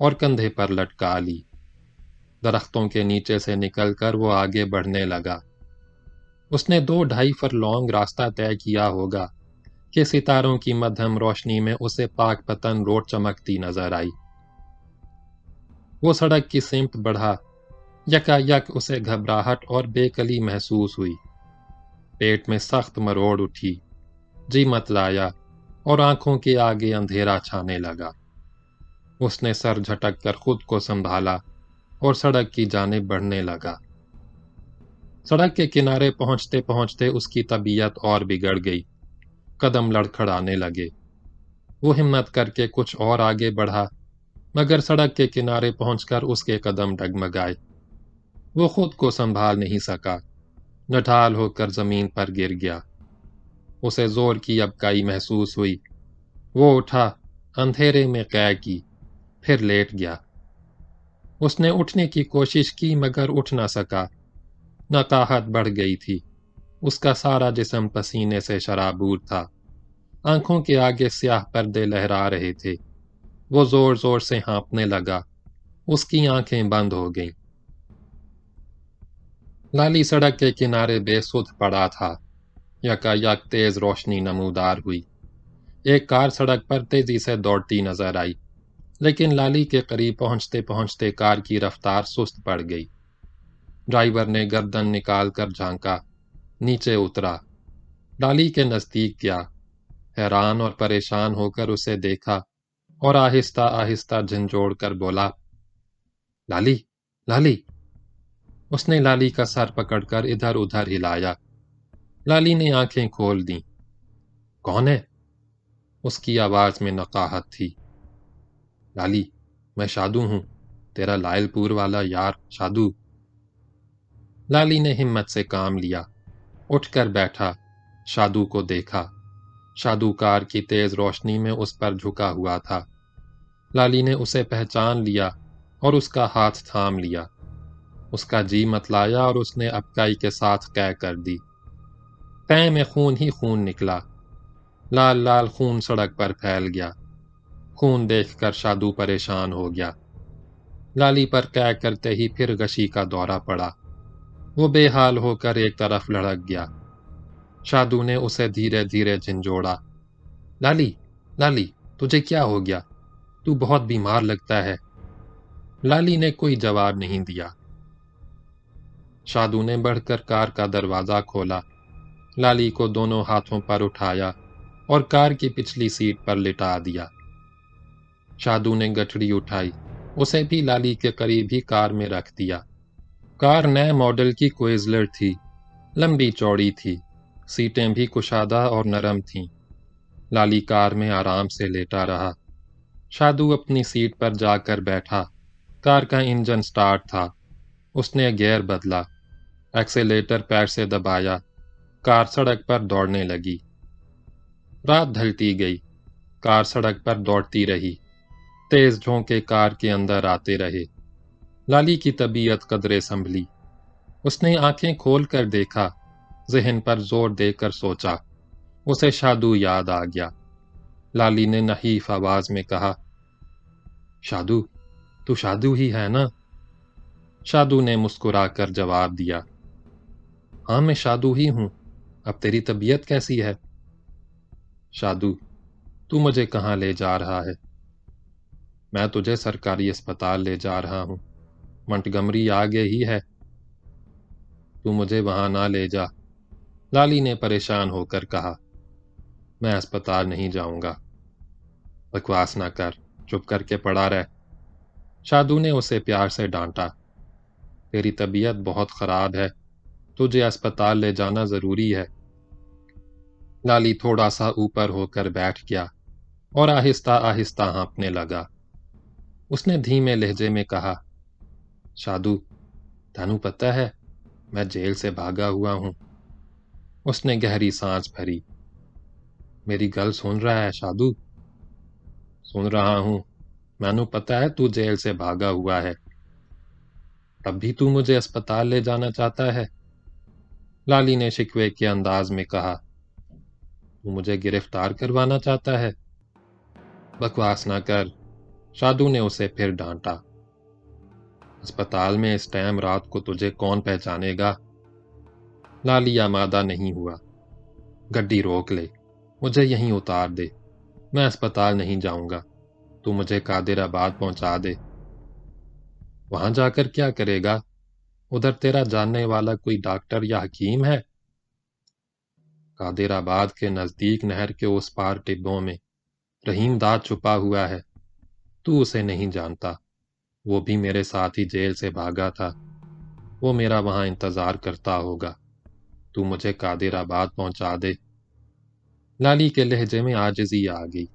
اور کندھے پر لٹکا لی۔ درختوں کے نیچے سے نکل کر وہ آگے بڑھنے لگا۔ اس نے 2-2.5 فرلانگ راستہ طے کیا ہوگا کہ ستاروں کی مدھم روشنی میں اسے پاک پتن روڈ چمکتی نظر آئی۔ وہ سڑک کی سمت بڑھا، یکا یک اسے گھبراہٹ اور بے کلی محسوس ہوئی۔ پیٹ میں سخت مروڑ اٹھی، جی مت لایا اور آنکھوں کے آگے اندھیرا چھانے لگا۔ اس نے سر جھٹک کر خود کو سنبھالا اور سڑک کی جانب بڑھنے لگا۔ سڑک کے کنارے پہنچتے پہنچتے اس کی طبیعت اور بگڑ گئی، قدم لڑکھڑانے لگے۔ وہ ہمت کر کے کچھ اور آگے بڑھا، مگر سڑک کے کنارے پہنچ کر اس کے قدم ڈگمگائے۔ وہ خود کو سنبھال نہیں سکا، نڈھال ہو کر زمین پر گر گیا۔ اسے زور کی ابکائی محسوس ہوئی۔ وہ اٹھا، اندھیرے میں قے کی، پھر لیٹ گیا۔ اس نے اٹھنے کی کوشش کی مگر اٹھ نہ سکا۔ نقاہت بڑھ گئی تھی، اس کا سارا جسم پسینے سے شرابور تھا۔ آنکھوں کے آگے سیاہ پردے لہرا رہے تھے۔ وہ زور زور سے ہانپنے لگا، اس کی آنکھیں بند ہو گئیں۔ لالی سڑک کے کنارے بے سدھ پڑا تھا۔ یکا یک تیز روشنی نمودار ہوئی۔ ایک کار سڑک پر تیزی سے دوڑتی نظر آئی، لیکن لالی کے قریب پہنچتے پہنچتے کار کی رفتار سست پڑ گئی۔ ڈرائیور نے گردن نکال کر جھانکا، نیچے اترا، لالی کے نزدیک گیا، حیران اور پریشان ہو کر اسے دیکھا اور آہستہ آہستہ جھنجھوڑ کر بولا، لالی، لالی۔ اس نے لالی کا سر پکڑ کر ادھر ادھر ہلایا۔ لالی نے آنکھیں کھول دیں۔ کون ہے؟ اس کی آواز میں نقاہت تھی۔ لالی، میں شادو ہوں، تیرا لائل پور والا یار شادو۔ لالی نے ہمت سے کام لیا۔ اٹھ کر بیٹھا، شادو کو دیکھا۔ شادو کار کی تیز روشنی میں اس پر جھکا ہوا تھا۔ لالی نے اسے پہچان لیا اور اس کا ہاتھ تھام لیا۔ اس کا جی متلایا اور اس نے ابکائی کے ساتھ قے کر دی۔ قے میں خون ہی خون نکلا۔ لال لال خون سڑک پر پھیل گیا۔ خون دیکھ کر شادو پریشان ہو گیا۔ لالی پر قے کرتے ہی پھر غشی کا دورہ پڑا۔ وہ بے حال ہو کر ایک طرف لڑک گیا۔ شادو نے اسے دھیرے دھیرے جھنجھوڑا۔ لالی، لالی، تجھے کیا ہو گیا؟ تو بہت بیمار لگتا ہے۔ لالی نے کوئی جواب نہیں دیا۔ شادو نے بڑھ کر کار کا دروازہ کھولا، لالی کو دونوں ہاتھوں پر اٹھایا اور کار کی پچھلی سیٹ پر لٹا دیا۔ شادو نے گٹھڑی اٹھائی، اسے بھی لالی کے قریب ہی کار میں رکھ دیا۔ کار نئے ماڈل کی کوئزلر تھی، لمبی چوڑی تھی، سیٹیں بھی کشادہ اور نرم تھیں۔ لالی کار میں آرام سے لیٹا رہا۔ شادو اپنی سیٹ پر جا کر بیٹھا۔ کار کا انجن سٹارٹ تھا۔ اس نے گیئر بدلا، ایکسیلیٹر پیر سے دبایا، کار سڑک پر دوڑنے لگی۔ رات ڈھلتی گئی، کار سڑک پر دوڑتی رہی، تیز جھونکے کار کے اندر آتے رہے۔ لالی کی طبیعت قدرے سنبھلی۔ اس نے آنکھیں کھول کر دیکھا، ذہن پر زور دے کر سوچا۔ اسے شادو یاد آ گیا۔ لالی نے نحیف آواز میں کہا، شادو، تو شادو ہی ہے نا؟ شادو نے مسکرا کر جواب دیا، ہاں میں شادو ہی ہوں۔ اب تیری طبیعت کیسی ہے؟ شادو، تو مجھے کہاں لے جا رہا ہے؟ میں تجھے سرکاری اسپتال لے جا رہا ہوں، منٹگمری آگے ہی ہے۔ تو مجھے وہاں نہ لے جا، لالی نے پریشان ہو کر کہا۔ میں اسپتال نہیں جاؤں گا۔ بکواس نہ کر، چپ کر کے پڑا رہ۔ شادو نے اسے پیار سے ڈانٹا۔ تیری طبیعت بہت خراب ہے، تجھے اسپتال لے جانا ضروری ہے۔ لالی تھوڑا سا اوپر ہو کر بیٹھ گیا اور آہستہ آہستہ ہانپنے لگا۔ اس نے دھیمے لہجے میں کہا، شادو، تینوں پتہ ہے میں جیل سے بھاگا ہوا ہوں۔ اس نے گہری سانس بھری۔ میری گل سن رہا ہے شادو؟ سن رہا ہوں، مینوں پتہ ہے تو جیل سے بھاگا ہوا ہے۔ تب بھی تو مجھے اسپتال لے جانا چاہتا ہے؟ لالی نے شکوے کے انداز میں کہا، تو مجھے گرفتار کروانا چاہتا ہے؟ بکواس نہ کر، شادو نے اسے پھر ڈانٹا۔ اسپتال میں اس ٹائم رات کو تجھے کون پہچانے گا؟ لالی آمادہ نہیں ہوا۔ گڈی روک لے، مجھے یہیں اتار دے، میں اسپتال نہیں جاؤں گا، تو مجھے قادر آباد پہنچا دے۔ وہاں جا کر کیا کرے گا؟ ادھر تیرا جاننے والا کوئی ڈاکٹر یا حکیم ہے؟ قادر آباد کے نزدیک نہر کے اس پار ٹبوں میں رحیم داد چھپا ہوا ہے، تو اسے نہیں جانتا۔ وہ بھی میرے ساتھ ہی جیل سے بھاگا تھا، وہ میرا وہاں انتظار کرتا ہوگا، تو مجھے قادر آباد پہنچا دے۔ لالی کے لہجے میں عاجزی آ گئی۔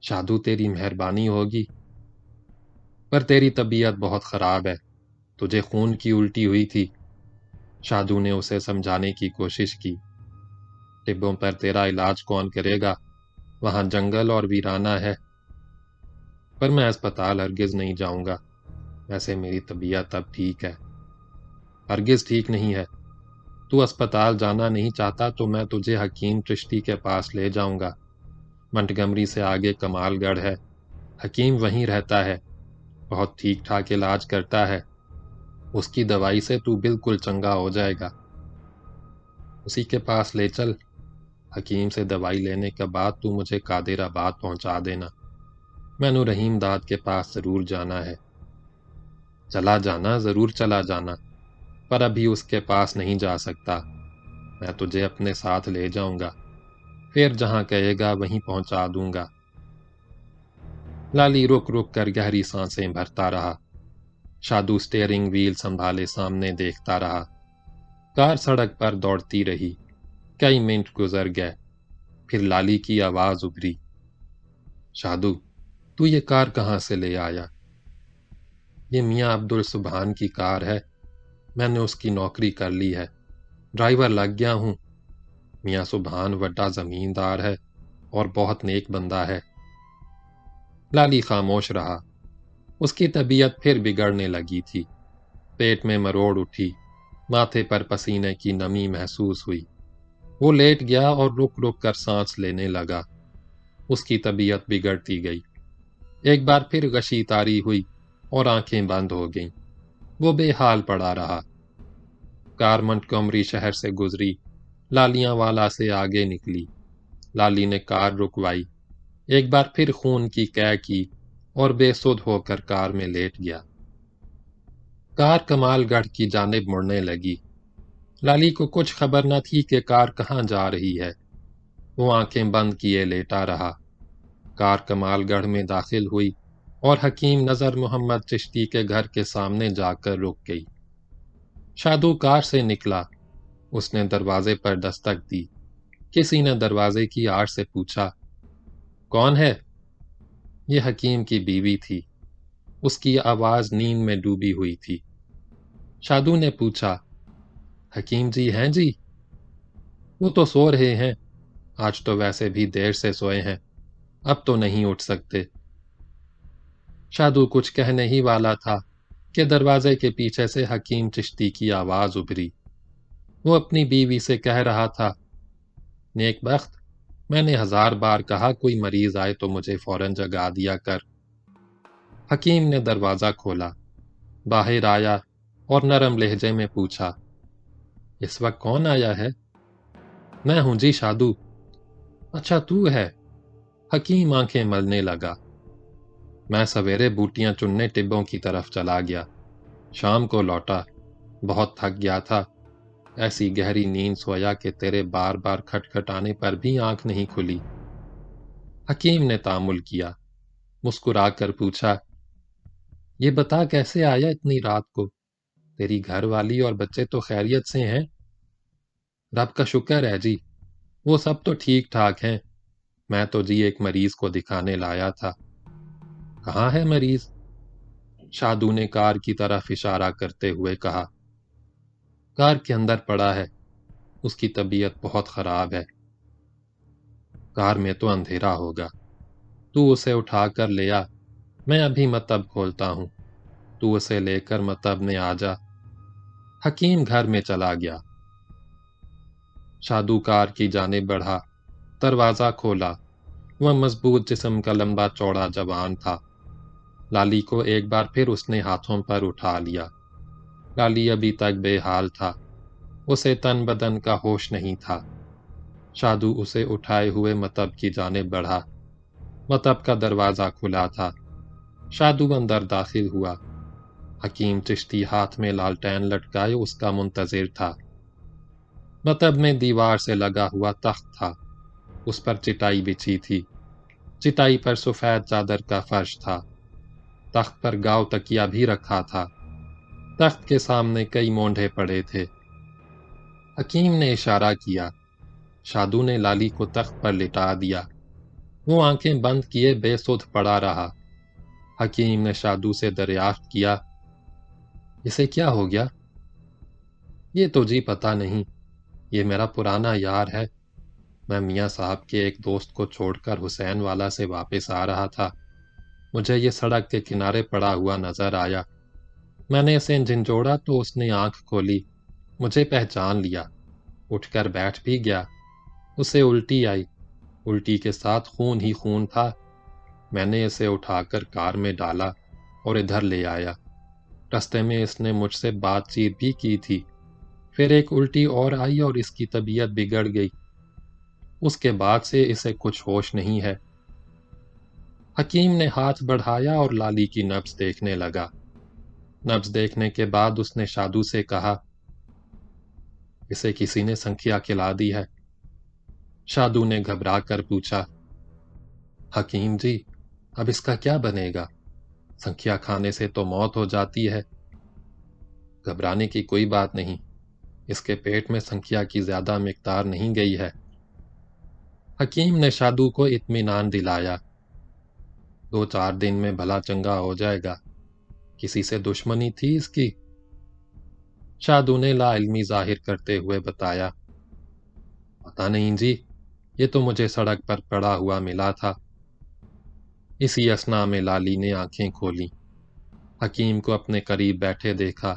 شادو، تیری مہربانی ہوگی، پر تیری طبیعت بہت خراب ہے، تجھے خون کی الٹی ہوئی تھی۔ شادو نے اسے سمجھانے کی کوشش کی۔ ٹبوں پر تیرا علاج کون کرے گا؟ وہاں جنگل اور ویرانہ ہے۔ پر میں اسپتال ہرگز نہیں جاؤں گا، ویسے میری طبیعت اب ٹھیک ہے۔ ہرگز ٹھیک نہیں ہے۔ تو اسپتال جانا نہیں چاہتا تو میں تجھے حکیم چشتی کے پاس لے جاؤں گا۔ منٹگمری سے آگے کمال گڑھ ہے، حکیم وہیں رہتا ہے، بہت ٹھیک ٹھاک علاج کرتا ہے۔ اس کی دوائی سے تو بالکل چنگا ہو جائے گا۔ اسی کے پاس لے چل۔ حکیم سے دوائی لینے کے بعد تو مجھے قادر آباد پہنچا دینا۔ میں نو رحیم داد کے پاس ضرور جانا ہے۔ چلا جانا، ضرور چلا جانا، پر ابھی اس کے پاس نہیں جا سکتا۔ میں تجھے اپنے ساتھ لے جاؤں گا، پھر جہاں کہے گا وہیں پہنچا دوں گا۔ لالی رک رک کر گہری سانسیں بھرتا رہا۔ شادو سٹیئرنگ وہیل سنبھالے سامنے دیکھتا رہا۔ کار سڑک پر دوڑتی رہی۔ کئی منٹ گزر گئے، پھر لالی کی آواز ابھری، شادو، تو یہ کار کہاں سے لے آیا؟ یہ میاں عبدالسبحان کی کار ہے، میں نے اس کی نوکری کر لی ہے۔ ڈرائیور لگ گیا ہوں۔ میاں سبحان وڈا زمیندار ہے اور بہت نیک بندہ ہے۔ لالی خاموش رہا۔ اس کی طبیعت پھر بگڑنے لگی تھی۔ پیٹ میں مروڑ اٹھی، ماتھے پر پسینے کی نمی محسوس ہوئی۔ وہ لیٹ گیا اور رک رک کر سانس لینے لگا۔ اس کی طبیعت بگڑتی گئی۔ ایک بار پھر غشی طاری ہوئی اور آنکھیں بند ہو گئیں۔ وہ بے حال پڑا رہا۔ کار منٹگومری شہر سے گزری، لالیاں والا سے آگے نکلی۔ لالی نے کار رکوائی، ایک بار پھر خون کی قے کی اور بے سدھ ہو کر کار میں لیٹ گیا۔ کار کمال گڑھ کی جانب مڑنے لگی۔ لالی کو کچھ خبر نہ تھی کہ کار کہاں جا رہی ہے۔ وہ آنکھیں بند کیے لیٹا رہا۔ کار کمال گڑھ میں داخل ہوئی اور حکیم نظر محمد چشتی کے گھر کے سامنے جا کر رک گئی۔ شادو کار سے نکلا۔ اس نے دروازے پر دستک دی۔ کسی نے دروازے کی آڑ سے پوچھا، کون ہے؟ یہ حکیم کی بیوی تھی۔ اس کی آواز نیند میں ڈوبی ہوئی تھی۔ شادو نے پوچھا، حکیم جی ہیں جی؟ وہ تو سو رہے ہیں، آج تو ویسے بھی دیر سے سوئے ہیں، اب تو نہیں اٹھ سکتے۔ شادو کچھ کہنے ہی والا تھا کہ دروازے کے پیچھے سے حکیم چشتی کی آواز ابھری۔ وہ اپنی بیوی سے کہہ رہا تھا، نیک بخت، میں نے 1000 بار کہا کوئی مریض آئے تو مجھے فوراً جگا دیا کر۔ حکیم نے دروازہ کھولا، باہر آیا اور نرم لہجے میں پوچھا، اس وقت کون آیا ہے؟ میں ہوں جی شادو۔ اچھا تو ہے؟ حکیم آنکھیں ملنے لگا۔ میں سویرے بوٹیاں چننے ٹبوں کی طرف چلا گیا، شام کو لوٹا، بہت تھک گیا تھا، ایسی گہری نیند سویا کہ تیرے بار بار کھٹکھٹانے پر بھی آنکھ نہیں کھلی۔ حکیم نے تامل کیا، مسکرا کر پوچھا، یہ بتا کیسے آیا اتنی رات کو؟ تیری گھر والی اور بچے تو خیریت سے ہیں؟ رب کا شکر ہے جی، وہ سب تو ٹھیک ٹھاک ہیں۔ میں تو جی ایک مریض کو دکھانے لایا تھا۔ کہاں ہے مریض؟ شادو نے کار کی طرف اشارہ کرتے ہوئے کہا، کار کے اندر پڑا ہے، اس کی طبیعت بہت خراب ہے۔ کار میں تو اندھیرا ہوگا، تو اسے اٹھا کر لے آ، میں ابھی مطب کھولتا ہوں، تو اسے لے کر مطب میں آ جا۔ حکیم گھر میں چلا گیا۔ شادو کار کی جانب بڑھا، دروازہ کھولا۔ وہ مضبوط جسم کا لمبا چوڑا جوان تھا۔ لالی کو ایک بار پھر اس نے ہاتھوں پر اٹھا لیا۔ لالی ابھی تک بے حال تھا، اسے تن بدن کا ہوش نہیں تھا۔ شادو اسے اٹھائے ہوئے مطب کی جانب بڑھا۔ مطب کا دروازہ کھلا تھا۔ شادو اندر داخل ہوا۔ حکیم چشتی ہاتھ میں لالٹین لٹکائے اس کا منتظر تھا۔ مطب میں دیوار سے لگا ہوا تخت تھا، اس پر چٹائی بچھی تھی۔ چٹائی پر سفید چادر کا فرش تھا۔ تخت پر گاؤ تکیا بھی رکھا تھا۔ تخت کے سامنے کئی مونڈھے پڑے تھے۔ حکیم نے اشارہ کیا۔ شادو نے لالی کو تخت پر لٹا دیا۔ وہ آنکھیں بند کیے بے سدھ پڑا رہا۔ حکیم نے شادو سے دریافت کیا، اسے کیا ہو گیا؟ یہ تو جی پتہ نہیں، یہ میرا پرانا یار ہے۔ میں میاں صاحب کے ایک دوست کو چھوڑ کر حسین والا سے واپس آ رہا تھا، مجھے یہ سڑک کے کنارے پڑا ہوا نظر آیا۔ میں نے اسے جھنجھوڑا تو اس نے آنکھ کھولی، مجھے پہچان لیا، اٹھ کر بیٹھ بھی گیا۔ اسے الٹی آئی، الٹی کے ساتھ خون ہی خون تھا۔ میں نے اسے اٹھا کر کار میں ڈالا اور ادھر لے آیا۔ رستے میں اس نے مجھ سے بات چیت بھی کی تھی۔ پھر ایک الٹی اور آئی اور اس کی طبیعت بگڑ گئی۔ اس کے بعد سے اسے کچھ ہوش نہیں ہے۔ حکیم نے ہاتھ بڑھایا اور لالی کی نبض دیکھنے لگا۔ نبض دیکھنے کے بعد اس نے شادو سے کہا، اسے کسی نے سنکھیا کھلا دی ہے۔ شادو نے گھبرا کر پوچھا، حکیم جی، اب اس کا کیا بنے گا؟ سنکھیا کھانے سے تو موت ہو جاتی ہے۔ گھبرانے کی کوئی بات نہیں، اس کے پیٹ میں سنکھیا کی زیادہ مقدار نہیں گئی ہے۔ حکیم نے شادو کو اطمینان دلایا، 2-4 دن میں بھلا چنگا ہو جائے گا۔ کسی سے دشمنی تھی اس کی؟ شادو نے لا علمی ظاہر کرتے ہوئے بتایا، پتہ نہیں جی، یہ تو مجھے سڑک پر پڑا ہوا ملا تھا۔ اسی اثنا میں لالی نے آنکھیں کھولیں، حکیم کو اپنے قریب بیٹھے دیکھا۔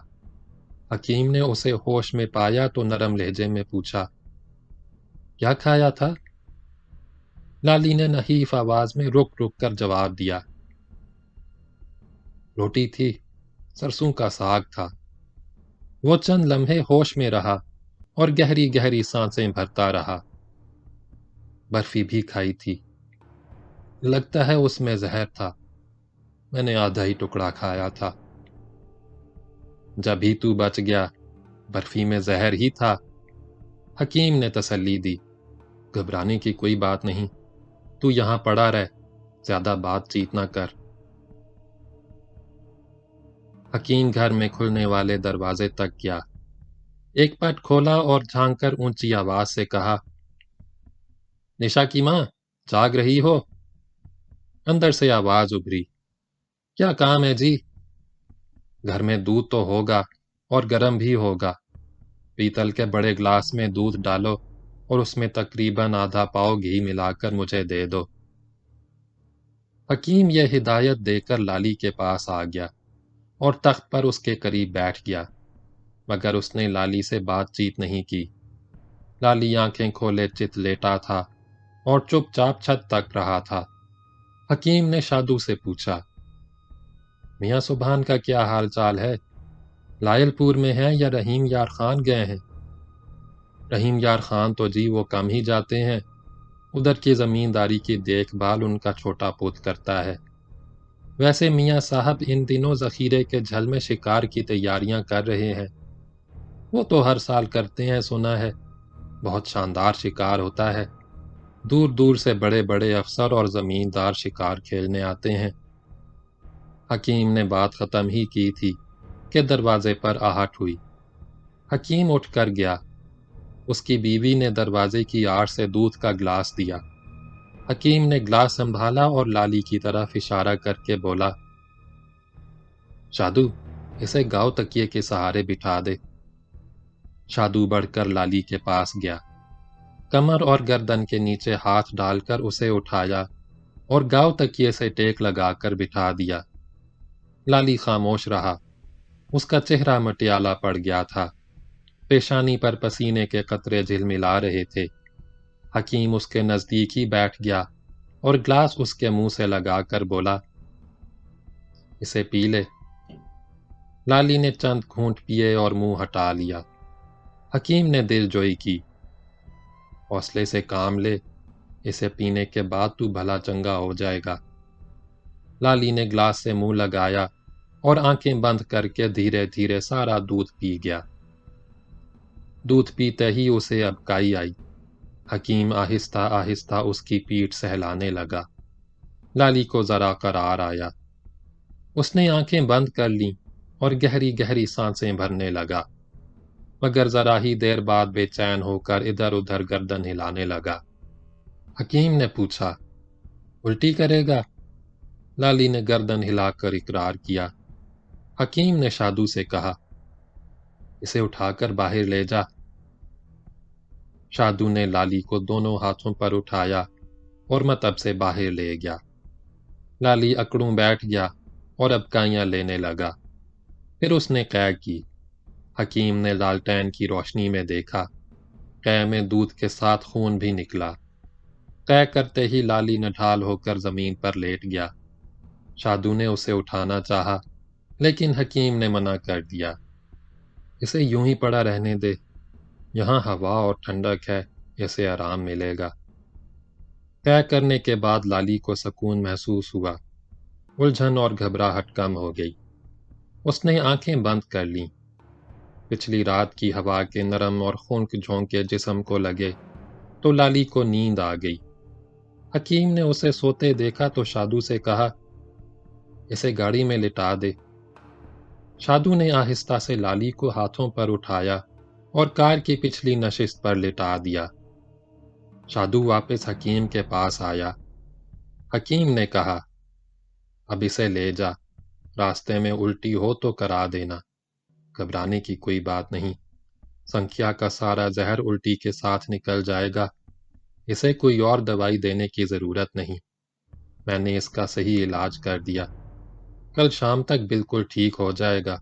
حکیم نے اسے ہوش میں پایا تو نرم لہجے میں پوچھا، کیا کھایا تھا؟ لالی نے نحیف آواز میں رک رک کر جواب دیا، روٹی تھی، سرسوں کا ساگ تھا۔ وہ چند لمحے ہوش میں رہا اور گہری گہری سانسیں بھرتا رہا۔ برفی بھی کھائی تھی، لگتا ہے اس میں زہر تھا، میں نے آدھا ہی ٹکڑا کھایا تھا۔ جب ہی تو بچ گیا، برفی میں زہر ہی تھا، حکیم نے تسلی دی۔ گھبرانے کی کوئی بات نہیں، تو یہاں پڑا رہ، زیادہ بات چیت نہ کر۔ حکیم گھر میں کھلنے والے دروازے تک گیا، ایک پٹ کھولا اور جھانک کر اونچی آواز سے کہا، نشا کی ماں، جاگ رہی ہو؟ اندر سے آواز ابھری، کیا کام ہے جی؟ گھر میں دودھ تو ہوگا اور گرم بھی ہوگا، پیتل کے بڑے گلاس میں دودھ ڈالو اور اس میں تقریباً آدھا پاؤ گھی ملا کر مجھے دے دو۔ حکیم یہ ہدایت دے کر لالی کے پاس آ گیا اور تخت پر اس کے قریب بیٹھ گیا، مگر اس نے لالی سے بات چیت نہیں کی۔ لالی آنکھیں کھولے چت لیٹا تھا اور چپ چاپ چھت تک رہا تھا۔ حکیم نے شادو سے پوچھا، میاں سبحان کا کیا حال چال ہے؟ لائل پور میں ہیں یا رحیم یار خان گئے ہیں؟ رحیم یار خان تو جی وہ کم ہی جاتے ہیں، ادھر کی زمینداری کی دیکھ بھال ان کا چھوٹا پوت کرتا ہے۔ ویسے میاں صاحب ان دنوں ذخیرے کے جھل میں شکار کی تیاریاں کر رہے ہیں۔ وہ تو ہر سال کرتے ہیں سنا ہے، بہت شاندار شکار ہوتا ہے، دور دور سے بڑے بڑے افسر اور زمیندار شکار کھیلنے آتے ہیں۔ حکیم نے بات ختم ہی کی تھی کہ دروازے پر آہٹ ہوئی۔ حکیم اٹھ کر گیا، اس کی بیوی نے دروازے کی آڑ سے دودھ کا گلاس دیا۔ حکیم نے گلاس سنبھالا اور لالی کی طرف اشارہ کر کے بولا، شادو، اسے گاؤ تکیے کے سہارے بٹھا دے۔ شادو بڑھ کر لالی کے پاس گیا، کمر اور گردن کے نیچے ہاتھ ڈال کر اسے اٹھایا اور گاؤ تکیے سے ٹیک لگا کر بٹھا دیا۔ لالی خاموش رہا، اس کا چہرہ مٹیالہ پڑ گیا تھا، پیشانی پر پسینے کے قطرے جھلملا رہے تھے۔ حکیم اس کے نزدیک ہی بیٹھ گیا اور گلاس اس کے منہ سے لگا کر بولا، اسے پی لے۔ لالی نے چند گھونٹ پیے اور منہ ہٹا لیا۔ حکیم نے دل جوئی کی، حوصلے سے کام لے، اسے پینے کے بعد تو بھلا چنگا ہو جائے گا۔ لالی نے گلاس سے منہ لگایا اور آنکھیں بند کر کے دھیرے دھیرے سارا دودھ پی گیا۔ دودھ پیتے ہی اسے ابکائی آئی۔ حکیم آہستہ آہستہ اس کی پیٹھ سہلانے لگا۔ لالی کو ذرا قرار آیا، اس نے آنکھیں بند کر لیں اور گہری گہری سانسیں بھرنے لگا، مگر ذرا ہی دیر بعد بے چین ہو کر ادھر ادھر گردن ہلانے لگا۔ حکیم نے پوچھا، الٹی کرے گا؟ لالی نے گردن ہلا کر اقرار کیا۔ حکیم نے شادو سے کہا، اسے اٹھا کر باہر لے جا۔ شادو نے لالی کو دونوں ہاتھوں پر اٹھایا اور مطب سے باہر لے گیا۔ لالی اکڑوں بیٹھ گیا اور ابکائیاں لینے لگا۔ پھر اس نے قے کی۔ حکیم نے لالٹین کی روشنی میں دیکھا، قے میں دودھ کے ساتھ خون بھی نکلا۔ قے کرتے ہی لالی نڈھال ہو کر زمین پر لیٹ گیا۔ شادو نے اسے اٹھانا چاہا، لیکن حکیم نے منع کر دیا، اسے یوں ہی پڑا رہنے دے، یہاں ہوا اور ٹھنڈک ہے، اسے آرام ملے گا۔ قے کرنے کے بعد لالی کو سکون محسوس ہوا، الجھن اور گھبراہٹ کم ہو گئی۔ اس نے آنکھیں بند کر لیں۔ پچھلی رات کی ہوا کے نرم اور خنک جھونکے جسم کو لگے تو لالی کو نیند آ گئی۔ حکیم نے اسے سوتے دیکھا تو شادو سے کہا، اسے گاڑی میں لٹا دے۔ شادو نے آہستہ سے لالی کو ہاتھوں پر اٹھایا اور کار کی پچھلی نشست پر لٹا دیا۔ شادو واپس حکیم کے پاس آیا۔ حکیم نے کہا، اب اسے لے جا، راستے میں الٹی ہو تو کرا دینا۔ گھبرانے کی کوئی بات نہیں، سنکھیا کا سارا زہر الٹی کے ساتھ نکل جائے گا، اسے کوئی اور دوائی دینے کی ضرورت نہیں، میں نے اس کا صحیح علاج کر دیا، کل شام تک بالکل ٹھیک ہو جائے گا،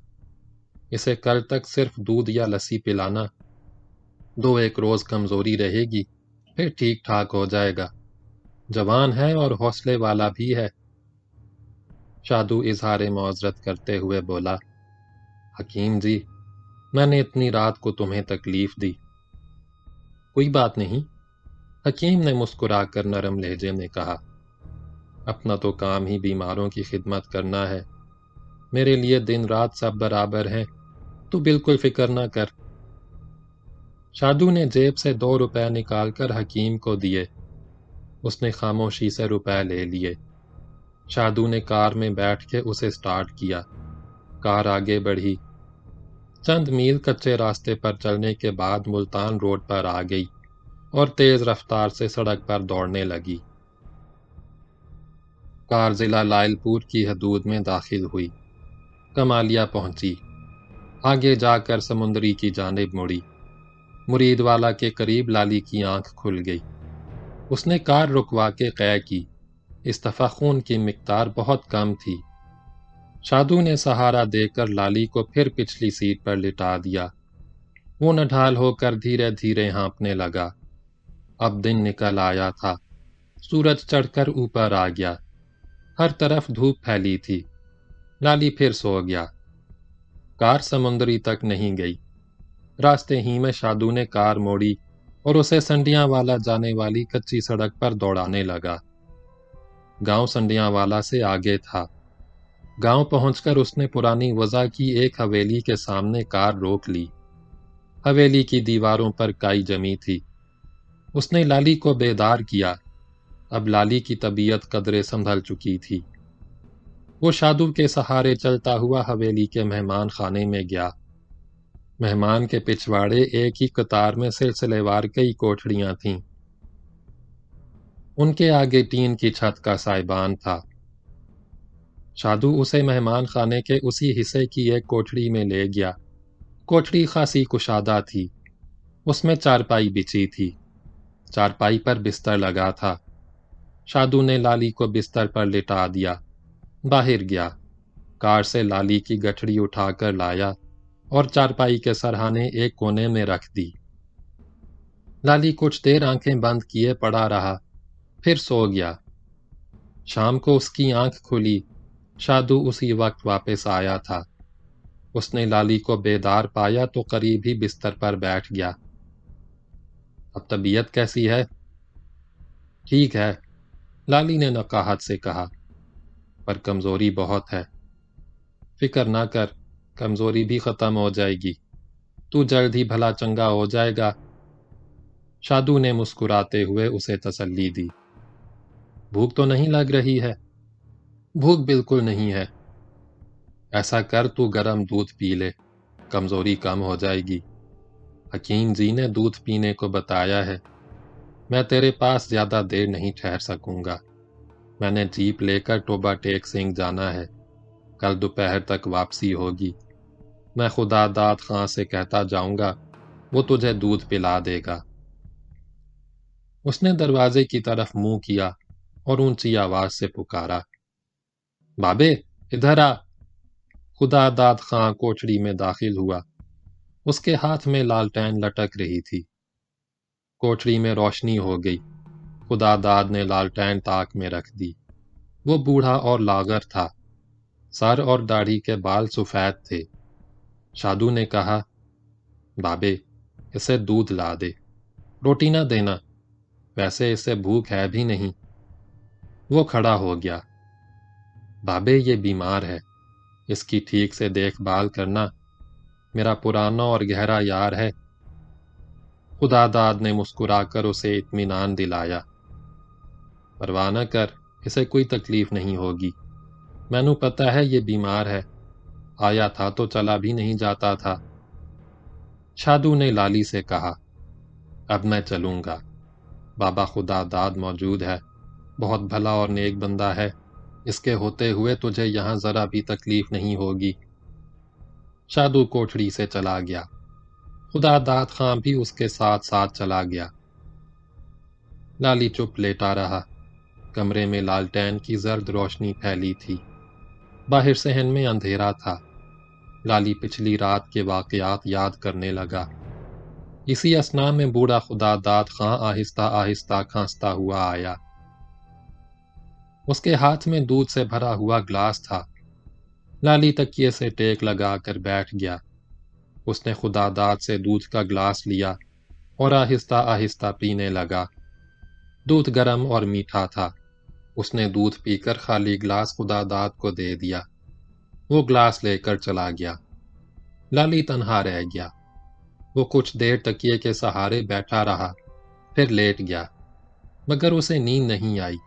اسے کل تک صرف دودھ یا لسی پلانا، 2-1 روز کمزوری رہے گی، پھر ٹھیک ٹھاک ہو جائے گا، جوان ہے اور حوصلے والا بھی ہے۔ شادو اظہار معذرت کرتے ہوئے بولا، حکیم جی، میں نے اتنی رات کو تمہیں تکلیف دی۔ کوئی بات نہیں، حکیم نے مسکرا کر نرم لہجے میں کہا، اپنا تو کام ہی بیماروں کی خدمت کرنا ہے، میرے لیے دن رات سب برابر ہیں، تو بالکل فکر نہ کر۔ شادو نے جیب سے 2 روپے نکال کر حکیم کو دیے، اس نے خاموشی سے روپے لے لیے۔ شادو نے کار میں بیٹھ کے اسے سٹارٹ کیا، کار آگے بڑھی، چند میل کچے راستے پر چلنے کے بعد ملتان روڈ پر آ گئی اور تیز رفتار سے سڑک پر دوڑنے لگی۔ کار ضلع لائل پور کی حدود میں داخل ہوئی، کمالیہ پہنچی، آگے جا کر سمندری کی جانب مڑی، مرید والا کے قریب لالی کی آنکھ کھل گئی، اس نے کار رکوا کے قے کی، اس دفعہ خون کی مقدار بہت کم تھی۔ شادو نے سہارا دے کر لالی کو پھر پچھلی سیٹ پر لٹا دیا، وہ نڈھال ہو کر دھیرے دھیرے ہانپنے لگا۔ اب دن نکل آیا تھا، سورج چڑھ کر اوپر آ گیا، ہر طرف دھوپ پھیلی تھی، لالی پھر سو گیا۔ کار سمندری تک نہیں گئی، راستے ہی میں شادو نے کار موڑی اور اسے سنڈیاں والا جانے والی کچی سڑک پر دوڑانے لگا۔ گاؤں سنڈیاں والا سے آگے تھا، گاؤں پہنچ کر اس نے پرانی وضع کی ایک حویلی کے سامنے کار روک لی، حویلی کی دیواروں پر کائی جمی تھی، اس نے لالی کو بیدار کیا، اب لالی کی طبیعت قدرے سنبھل چکی تھی، وہ شادو کے سہارے چلتا ہوا حویلی کے مہمان خانے میں گیا، مہمان کے پچھواڑے ایک ہی قطار میں سلسلے وار کئی کوٹھڑیاں تھیں، ان کے آگے ٹین کی چھت کا سائبان تھا۔ شادو اسے مہمان خانے کے اسی حصے کی ایک کوٹھڑی میں لے گیا، کوٹھڑی خاصی کشادہ تھی، اس میں چارپائی بچھی تھی، چارپائی پر بستر لگا تھا، شادو نے لالی کو بستر پر لٹا دیا، باہر گیا، کار سے لالی کی گٹھڑی اٹھا کر لایا اور چارپائی کے سرہانے ایک کونے میں رکھ دی۔ لالی کچھ دیر آنکھیں بند کیے پڑا رہا، پھر سو گیا۔ شام کو اس کی آنکھ کھلی، شادو اسی وقت واپس آیا تھا، اس نے لالی کو بیدار پایا تو قریب ہی بستر پر بیٹھ گیا۔ اب طبیعت کیسی ہے؟ ٹھیک ہے، لالی نے نقاہت سے کہا، پر کمزوری بہت ہے۔ فکر نہ کر، کمزوری بھی ختم ہو جائے گی، تو جلد ہی بھلا چنگا ہو جائے گا۔ شادو نے مسکراتے ہوئے اسے تسلی دی۔ بھوک تو نہیں لگ رہی ہے؟ بھوک بالکل نہیں ہے۔ ایسا کر تو گرم دودھ پی لے، کمزوری کم ہو جائے گی، حکیم جی نے دودھ پینے کو بتایا ہے، میں تیرے پاس زیادہ دیر نہیں ٹھہر سکوں گا، میں نے جیپ لے کر ٹوبا ٹیک سنگھ جانا ہے، کل دوپہر تک واپسی ہوگی، میں خدا داد خاں سے کہتا جاؤں گا، وہ تجھے دودھ پلا دے گا۔ اس نے دروازے کی طرف منہ کیا اور اونچی آواز سے پکارا، بابے ادھر آ۔ خدا داد خاں کوٹھڑی میں داخل ہوا، اس کے ہاتھ میں لالٹین لٹک رہی تھی، کوٹھڑی میں روشنی ہو گئی، خدا داد نے لالٹین تاک میں رکھ دی، وہ بوڑھا اور لاغر تھا، سر اور داڑھی کے بال سفید تھے۔ شادو نے کہا، بابے اسے دودھ لا دے، روٹی نہ دینا، ویسے اسے بھوک ہے بھی نہیں۔ وہ کھڑا ہو گیا، بابے یہ بیمار ہے، اس کی ٹھیک سے دیکھ بھال کرنا، میرا پرانا اور گہرا یار ہے۔ خدا داد نے مسکرا کر اسے اطمینان دلایا، پرواہ نہ کر، اسے کوئی تکلیف نہیں ہوگی، مینوں پتہ ہے یہ بیمار ہے، آیا تھا تو چلا بھی نہیں جاتا تھا۔ شادو نے لالی سے کہا، اب میں چلوں گا، بابا خدا داد موجود ہے، بہت بھلا اور نیک بندہ ہے، اس کے ہوتے ہوئے تجھے یہاں ذرا بھی تکلیف نہیں ہوگی۔ شادو کوٹھڑی سے چلا گیا۔ خدا داد خاں بھی اس کے ساتھ ساتھ چلا گیا۔ لالی چپ لیٹا رہا۔ کمرے میں لالٹین کی زرد روشنی پھیلی تھی۔ باہر صحن میں اندھیرا تھا۔ لالی پچھلی رات کے واقعات یاد کرنے لگا۔ اسی اثناء میں بوڑھا خدا داد خاں آہستہ آہستہ کھانستا ہوا آیا۔ اس کے ہاتھ میں دودھ سے بھرا ہوا گلاس تھا۔ لالی تکیے سے ٹیک لگا کر بیٹھ گیا۔ اس نے خدا داد سے دودھ کا گلاس لیا اور آہستہ آہستہ پینے لگا۔ دودھ گرم اور میٹھا تھا۔ اس نے دودھ پی کر خالی گلاس خدا داد کو دے دیا۔ وہ گلاس لے کر چلا گیا۔ لالی تنہا رہ گیا۔ وہ کچھ دیر تکیے کے سہارے بیٹھا رہا، پھر لیٹ گیا، مگر اسے نیند نہیں آئی۔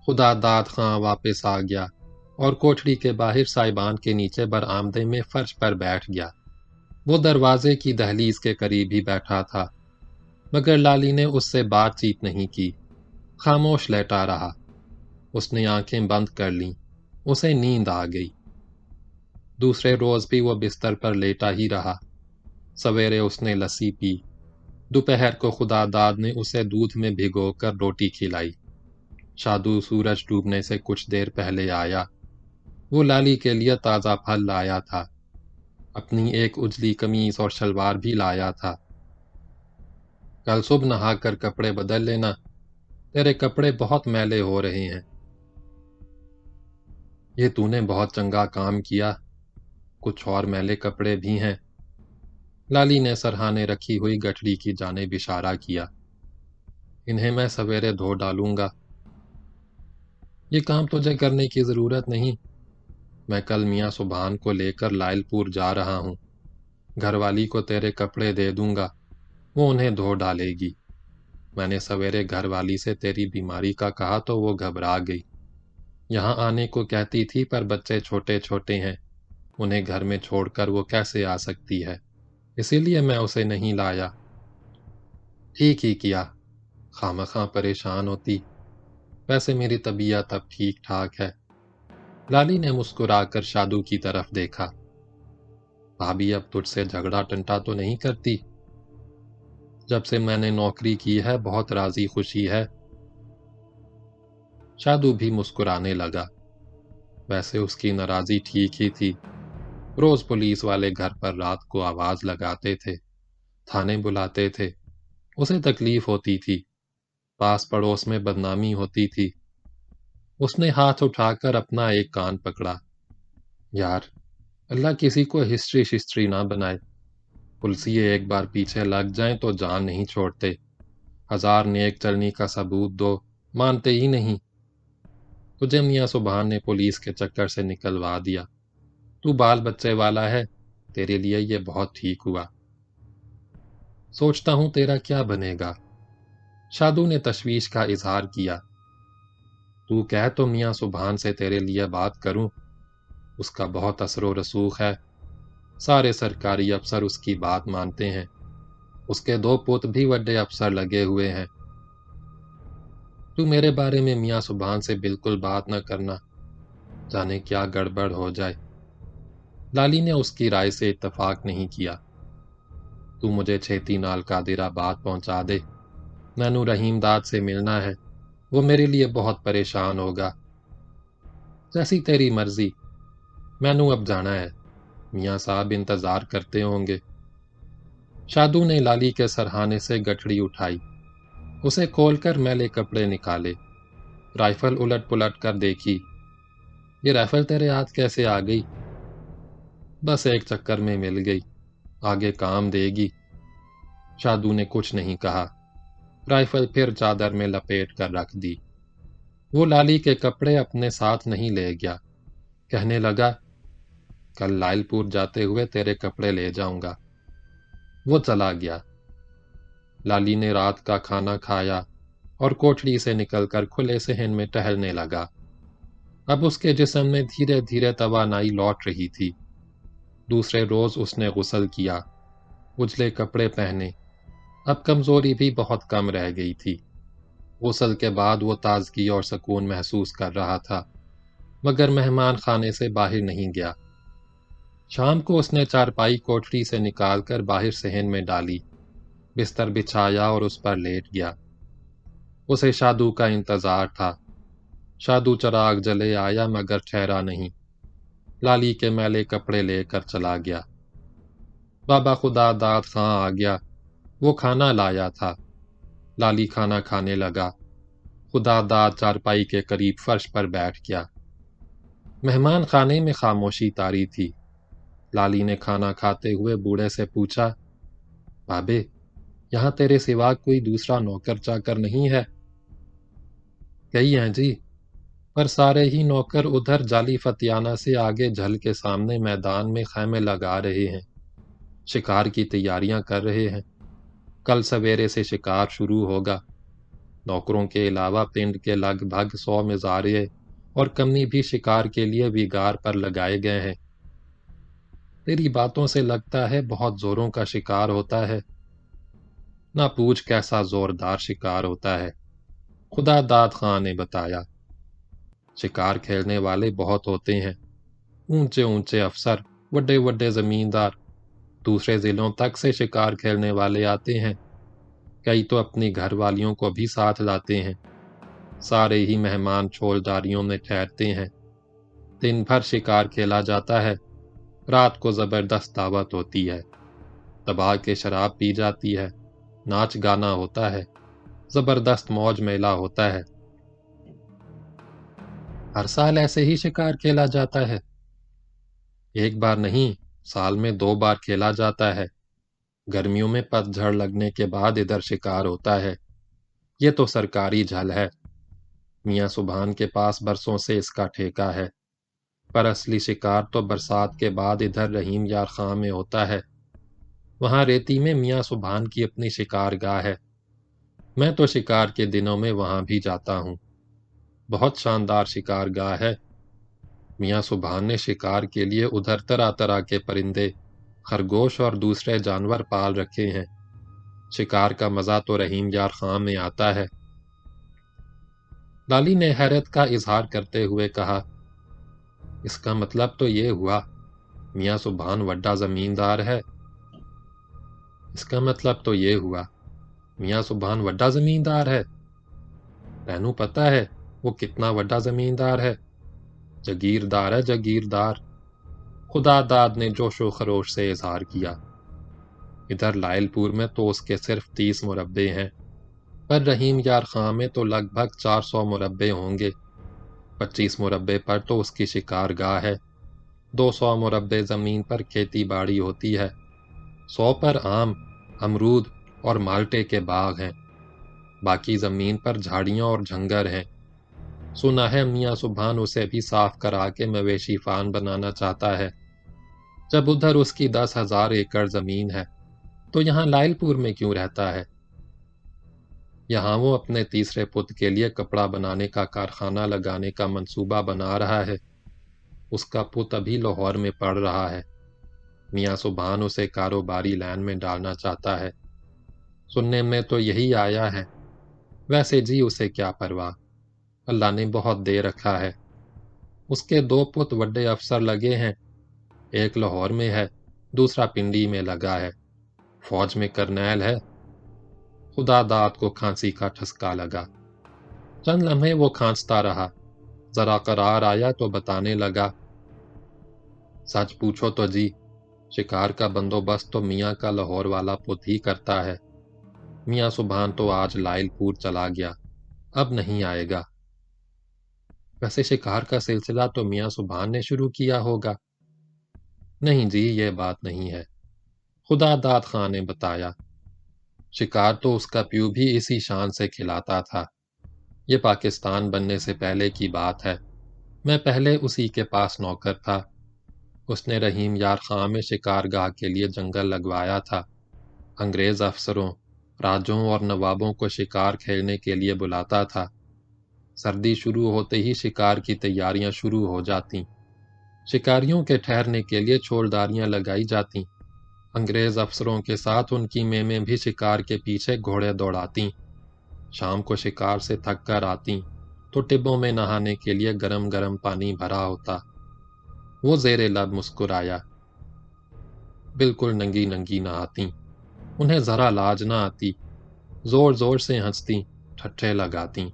خدا داد خاں واپس آ گیا اور کوٹھڑی کے باہر سائبان کے نیچے برآمدے میں فرش پر بیٹھ گیا۔ وہ دروازے کی دہلیز کے قریب ہی بیٹھا تھا، مگر لالی نے اس سے بات چیت نہیں کی، خاموش لیٹا رہا۔ اس نے آنکھیں بند کر لیں، اسے نیند آ گئی۔ دوسرے روز بھی وہ بستر پر لیٹا ہی رہا۔ سویرے اس نے لسی پی۔ دوپہر کو خدا داد نے اسے دودھ میں بھگو کر روٹی کھلائی۔ شادو سورج ڈوبنے سے کچھ دیر پہلے آیا۔ وہ لالی کے لیے تازہ پھل لایا تھا۔ اپنی ایک اجلی قمیص اور شلوار بھی لایا تھا۔ کل صبح نہا کر کپڑے بدل لینا، تیرے کپڑے بہت میلے ہو رہے ہیں۔ یہ تو نے بہت چنگا کام کیا، کچھ اور میلے کپڑے بھی ہیں۔ لالی نے سرہانے رکھی ہوئی گٹھڑی کی جانب اشارہ کیا۔ انہیں میں سویرے دھو ڈالوں گا۔ یہ کام تجھے کرنے کی ضرورت نہیں، میں کل میاں سبحان کو لے کر لائل پور جا رہا ہوں۔ گھر والی کو تیرے کپڑے دے دوں گا، وہ انہیں دھو ڈالے گی۔ میں نے سویرے گھر والی سے تیری بیماری کا کہا تو وہ گھبرا گئی۔ یہاں آنے کو کہتی تھی پر بچے چھوٹے چھوٹے ہیں، انہیں گھر میں چھوڑ کر وہ کیسے آ سکتی ہے، اسی لیے میں اسے نہیں لایا۔ ٹھیک ہی کیا، خامخواہ پریشان ہوتی، ویسے میری طبیعت اب ٹھیک ٹھاک ہے۔ لالی نے مسکرا کر شادو کی طرف دیکھا۔ بھابھی اب تجھ سے جھگڑا ٹنٹا تو نہیں کرتی؟ جب سے میں نے نوکری کی ہے بہت راضی خوشی ہے۔ شادو بھی مسکرانے لگا۔ ویسے اس کی ناراضی ٹھیک ہی تھی۔ روز پولیس والے گھر پر رات کو آواز لگاتے تھے، تھانے بلاتے تھے، اسے تکلیف ہوتی تھی، پاس پڑوس میں بدنامی ہوتی تھی۔ اس نے ہاتھ اٹھا کر اپنا ایک کان پکڑا۔ یار، اللہ کسی کو ہسٹری شسٹری نہ بنائے۔ پلسیے ایک بار پیچھے لگ جائیں تو جان نہیں چھوڑتے۔ ہزار نیک چلنی کا ثبوت دو، مانتے ہی نہیں۔ تجھے میاں سبحان نے پولیس کے چکر سے نکلوا دیا۔ تو بال بچے والا ہے، تیرے لیے یہ بہت ٹھیک ہوا۔ سوچتا ہوں تیرا کیا بنے گا۔ شادو نے تشویش کا اظہار کیا۔ تو کہہ تو میاں سبحان سے تیرے لیے بات کروں، اس کا بہت اثر و رسوخ ہے، سارے سرکاری افسر اس کی بات مانتے ہیں، اس کے 2 پوت بھی بڑے افسر لگے ہوئے ہیں۔ تو میرے بارے میں میاں سبحان سے بالکل بات نہ کرنا، جانے کیا گڑبڑ ہو جائے۔ لالی نے اس کی رائے سے اتفاق نہیں کیا۔ تو مجھے چھیتی نال قادر آباد پہنچا دے، نینو رحیم داد سے ملنا ہے، وہ میرے لیے بہت پریشان ہوگا۔ جیسی تیری مرضی، میں نو اب جانا ہے، میاں صاحب انتظار کرتے ہوں گے۔ شادو نے لالی کے سرہانے سے گٹھڑی اٹھائی، اسے کھول کر میلے کپڑے نکالے، رائفل الٹ پلٹ کر دیکھی۔ یہ رائفل تیرے ہاتھ کیسے آ گئی؟ بس ایک چکر میں مل گئی، آگے کام دے گی۔ شادو نے کچھ نہیں کہا، رائفل پھر چادر میں لپیٹ کر رکھ دی۔ وہ لالی کے کپڑے اپنے ساتھ نہیں لے گیا، کہنے لگا کل لائل پور جاتے ہوئے تیرے کپڑے لے جاؤں گا۔ وہ چلا گیا۔ لالی نے رات کا کھانا کھایا اور کوٹھڑی سے نکل کر کھلے صحن میں ٹہلنے لگا۔ اب اس کے جسم میں دھیرے دھیرے توانائی لوٹ رہی تھی۔ دوسرے روز اس نے غسل کیا، اجلے کپڑے پہنے، اب کمزوری بھی بہت کم رہ گئی تھی۔ غسل کے بعد وہ تازگی اور سکون محسوس کر رہا تھا، مگر مہمان خانے سے باہر نہیں گیا۔ شام کو اس نے چارپائی کوٹری سے نکال کر باہر صحن میں ڈالی، بستر بچھایا اور اس پر لیٹ گیا۔ اسے شادو کا انتظار تھا۔ شادو چراغ جلے آیا مگر ٹھہرا نہیں، لالی کے میلے کپڑے لے کر چلا گیا۔ بابا خدا داد خاں آ گیا، وہ کھانا لایا تھا۔ لالی کھانا کھانے لگا، خدا داد چارپائی کے قریب فرش پر بیٹھ گیا۔ مہمان خانے میں خاموشی طاری تھی۔ لالی نے کھانا کھاتے ہوئے بوڑھے سے پوچھا، بابے، یہاں تیرے سوا کوئی دوسرا نوکر چاکر نہیں ہے؟ کئی ہیں جی، پر سارے ہی نوکر ادھر جالی فتیانہ سے آگے جھل کے سامنے میدان میں خیمے لگا رہے ہیں، شکار کی تیاریاں کر رہے ہیں۔ کل سویرے سے شکار شروع ہوگا۔ نوکروں کے علاوہ پنڈ کے لگ بھگ 100 مزارعے اور کمی بھی شکار کے لیے ویگار پر لگائے گئے ہیں۔ تیری باتوں سے لگتا ہے بہت زوروں کا شکار ہوتا ہے۔ نہ پوچھ کیسا زوردار شکار ہوتا ہے، خدا داد خاں نے بتایا۔ شکار کھیلنے والے بہت ہوتے ہیں، اونچے اونچے افسر، وڈے وڈے زمیندار، دوسرے ضلعوں تک سے شکار کھیلنے والے آتے ہیں۔ کئی تو اپنی گھر والیوں کو بھی ساتھ لاتے ہیں۔ سارے ہی مہمان چھولداریوں میں ٹھہرتے ہیں۔ دن بھر شکار کھیلا جاتا ہے، رات کو زبردست دعوت ہوتی ہے، دبا کے شراب پی جاتی ہے، ناچ گانا ہوتا ہے، زبردست موج میلہ ہوتا ہے۔ ہر سال ایسے ہی شکار کھیلا جاتا ہے؟ ایک بار نہیں، سال میں 2 بار کھیلا جاتا ہے۔ گرمیوں میں پت جھڑ لگنے کے بعد ادھر شکار ہوتا ہے۔ یہ تو سرکاری جھل ہے، میاں سبحان کے پاس برسوں سے اس کا ٹھیکہ ہے، پر اصلی شکار تو برسات کے بعد ادھر رحیم یار خاں میں ہوتا ہے۔ وہاں ریتی میں میاں سبحان کی اپنی شکار گاہ ہے۔ میں تو شکار کے دنوں میں وہاں بھی جاتا ہوں۔ بہت شاندار شکار گاہ ہے۔ میاں سبحان نے شکار کے لیے ادھر طرح طرح کے پرندے، خرگوش اور دوسرے جانور پال رکھے ہیں۔ شکار کا مزہ تو رحیم یار خاں میں آتا ہے۔ لالی نے حیرت کا اظہار کرتے ہوئے کہا، اس کا مطلب تو یہ ہوا میاں سبحان وڈا زمیندار ہے؟ اس کا مطلب تو یہ ہوا میاں سبحان وڈا زمیندار ہے؟ تینوں پتا ہے وہ کتنا وڈا زمیندار ہے؟ جگیردار ہے، جگیردار، خدا داد نے جوش و خروش سے اظہار کیا۔ ادھر لائل پور میں تو اس کے صرف 30 مربے ہیں، پر رحیم یار خاں میں تو لگ بھگ 400 مربے ہوں گے۔ 25 مربے پر تو اس کی شکار گاہ ہے، 200 مربے زمین پر کھیتی باڑی ہوتی ہے، 100 پر آم، امرود اور مالٹے کے باغ ہیں، باقی زمین پر جھاڑیاں اور جھنگر ہیں۔ سنا ہے میاں سبحان اسے بھی صاف کرا کے مویشی فان بنانا چاہتا ہے۔ جب ادھر اس کی 10,000 ایکڑ زمین ہے تو یہاں لائل پور میں کیوں رہتا ہے؟ یہاں وہ اپنے تیسرے پت کے لیے کپڑا بنانے کا کارخانہ لگانے کا منصوبہ بنا رہا ہے۔ اس کا پت ابھی لاہور میں پڑھ رہا ہے۔ میاں سبحان اسے کاروباری لائن میں ڈالنا چاہتا ہے۔ سننے میں تو یہی آیا ہے۔ ویسے جی اسے کیا پرواہ، اللہ نے بہت دے رکھا ہے۔ اس کے 2 پت وڈے افسر لگے ہیں، ایک لاہور میں ہے، دوسرا پنڈی میں لگا ہے، فوج میں کرنیل ہے۔ خدا داد کو کھانسی کا ٹھسکا لگا۔ چند لمحے وہ کھانستا رہا، ذرا قرار آیا تو بتانے لگا، سچ پوچھو تو جی، شکار کا بندوبست تو میاں کا لاہور والا پت ہی کرتا ہے۔ میاں سبحان تو آج لائل پور چلا گیا، اب نہیں آئے گا۔ ویسے شکار کا سلسلہ تو میاں سبحان نے شروع کیا ہوگا؟ نہیں جی، یہ بات نہیں ہے، خدا داد خاں نے بتایا۔ شکار تو اس کا پیو بھی اسی شان سے کھلاتا تھا۔ یہ پاکستان بننے سے پہلے کی بات ہے، میں پہلے اسی کے پاس نوکر تھا۔ اس نے رحیم یار خاں میں شکار گاہ کے لیے جنگل لگوایا تھا۔ انگریز افسروں، راجوں اور نوابوں کو شکار کھیلنے کے لیے بلاتا تھا۔ سردی شروع ہوتے ہی شکار کی تیاریاں شروع ہو جاتیں۔ شکاریوں کے ٹھہرنے کے لیے چھولداریاں لگائی جاتیں۔ انگریز افسروں کے ساتھ ان کی میمیں بھی شکار کے پیچھے گھوڑے دوڑاتیں۔ شام کو شکار سے تھک کر آتیں تو ٹبوں میں نہانے کے لیے گرم گرم پانی بھرا ہوتا۔ وہ زیر لب مسکرایا۔ بالکل ننگی ننگی نہاتی، انہیں ذرا لاج نہ آتی، زور زور سے ہنستی، ٹھٹھے لگاتی۔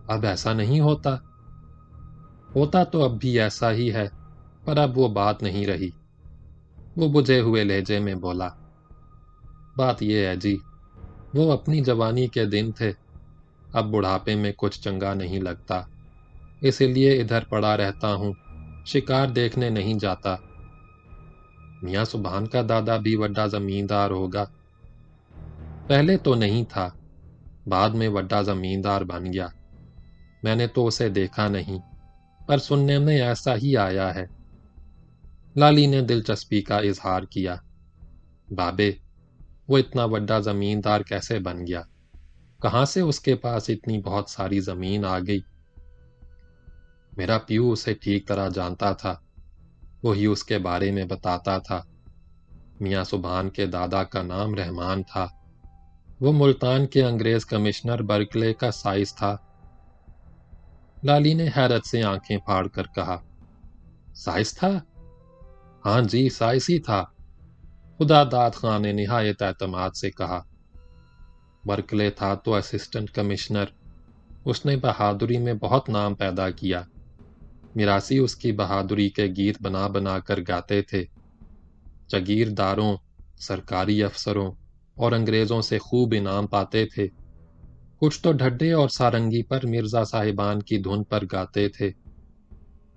اب ایسا نہیں ہوتا؟ ہوتا تو اب بھی ایسا ہی ہے، پر اب وہ بات نہیں رہی۔ وہ بجھے ہوئے لہجے میں بولا، بات یہ ہے جی، وہ اپنی جوانی کے دن تھے، اب بڑھاپے میں کچھ چنگا نہیں لگتا، اسی لیے ادھر پڑا رہتا ہوں، شکار دیکھنے نہیں جاتا۔ میاں سبحان کا دادا بھی بڑا زمیندار ہوگا؟ پہلے تو نہیں تھا، بعد میں بڑا زمیندار بن گیا۔ میں نے تو اسے دیکھا نہیں، پر سننے میں ایسا ہی آیا ہے۔ لالی نے دلچسپی کا اظہار کیا۔ بابے، وہ اتنا بڑا زمیندار کیسے بن گیا؟ کہاں سے اس کے پاس اتنی بہت ساری زمین آ گئی؟ میرا پیو اسے ٹھیک طرح جانتا تھا، وہی اس کے بارے میں بتاتا تھا۔ میاں سبحان کے دادا کا نام رحمان تھا، وہ ملتان کے انگریز کمشنر برکلے کا سائز تھا۔ لالی نے حیرت سے آنکھیں پھاڑ کر کہا، سائز تھا؟ ہاں جی، سائز ہی تھا، خدا داد خان نے نہایت اعتماد سے کہا۔ برکلے تھا تو اسسٹنٹ کمشنر، اس نے بہادری میں بہت نام پیدا کیا۔ میراثی اس کی بہادری کے گیت بنا بنا کر گاتے تھے۔ جاگیرداروں، سرکاری افسروں اور انگریزوں سے خوب انعام پاتے تھے۔ کچھ تو ڈھڈے اور سارنگی پر مرزا صاحبان کی دھن پر گاتے تھے۔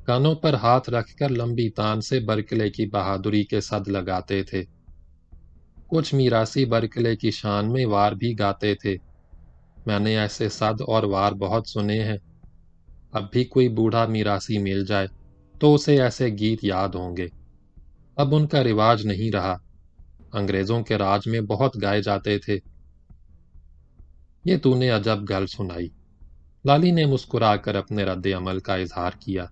کانوں پر ہاتھ رکھ کر لمبی تان سے برکلے کی بہادری کے صد لگاتے تھے۔ کچھ میراثی برکلے کی شان میں وار بھی گاتے تھے۔ میں نے ایسے صد اور وار بہت سنے ہیں۔ اب بھی کوئی بوڑھا میراثی مل جائے تو اسے ایسے گیت یاد ہوں گے۔ اب ان کا رواج نہیں رہا، انگریزوں کے راج میں بہت گائے جاتے تھے۔ یہ تو نے عجب گل سنائی، لالی نے مسکرا کر اپنے رد عمل کا اظہار کیا۔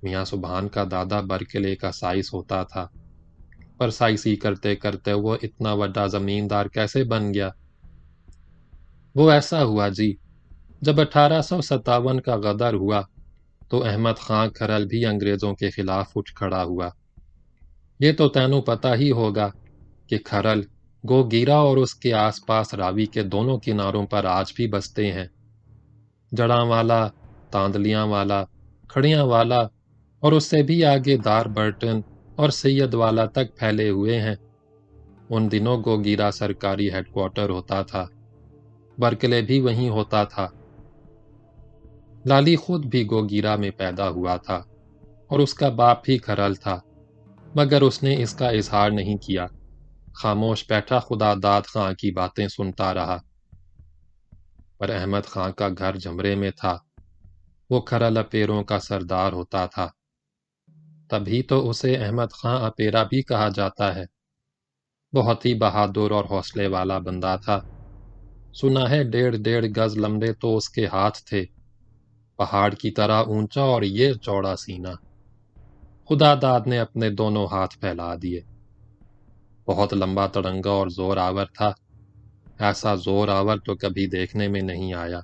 میاں سبحان کا دادا برکلے کا سائس ہوتا تھا، پر سائسی کرتے کرتے وہ اتنا بڑا زمیندار کیسے بن گیا؟ وہ ایسا ہوا جی، جب 1857 کا غدر ہوا تو احمد خان کھرل بھی انگریزوں کے خلاف اٹھ کھڑا ہوا۔ یہ تو تینوں پتہ ہی ہوگا کہ کھرل گوگیرا اور اس کے آس پاس راوی کے دونوں کناروں پر آج بھی بستے ہیں۔ جڑاں والا، تاندلیاں والا، کھڑیاں والا اور اس سے بھی آگے دار برٹن اور سید والا تک پھیلے ہوئے ہیں۔ ان دنوں گوگیرا سرکاری ہیڈ کوارٹر ہوتا تھا، برکلے بھی وہیں ہوتا تھا۔ لالی خود بھی گوگیرا میں پیدا ہوا تھا اور اس کا باپ بھی کھرل تھا، مگر اس نے اس کا اظہار نہیں کیا، خاموش بیٹھا خدا داد خان کی باتیں سنتا رہا۔ پر احمد خان کا گھر جھمرے میں تھا، وہ کھرل اپیروں کا سردار ہوتا تھا، تبھی تو اسے احمد خان اپیرا بھی کہا جاتا ہے۔ بہت ہی بہادر اور حوصلے والا بندہ تھا۔ سنا ہے 1.5 گز لمبے تو اس کے ہاتھ تھے، پہاڑ کی طرح اونچا اور یہ چوڑا سینہ۔ خدا داد نے اپنے دونوں ہاتھ پھیلا دیے۔ بہت لمبا تڑنگا اور زور آور تھا، ایسا زور آور تو کبھی دیکھنے میں نہیں آیا،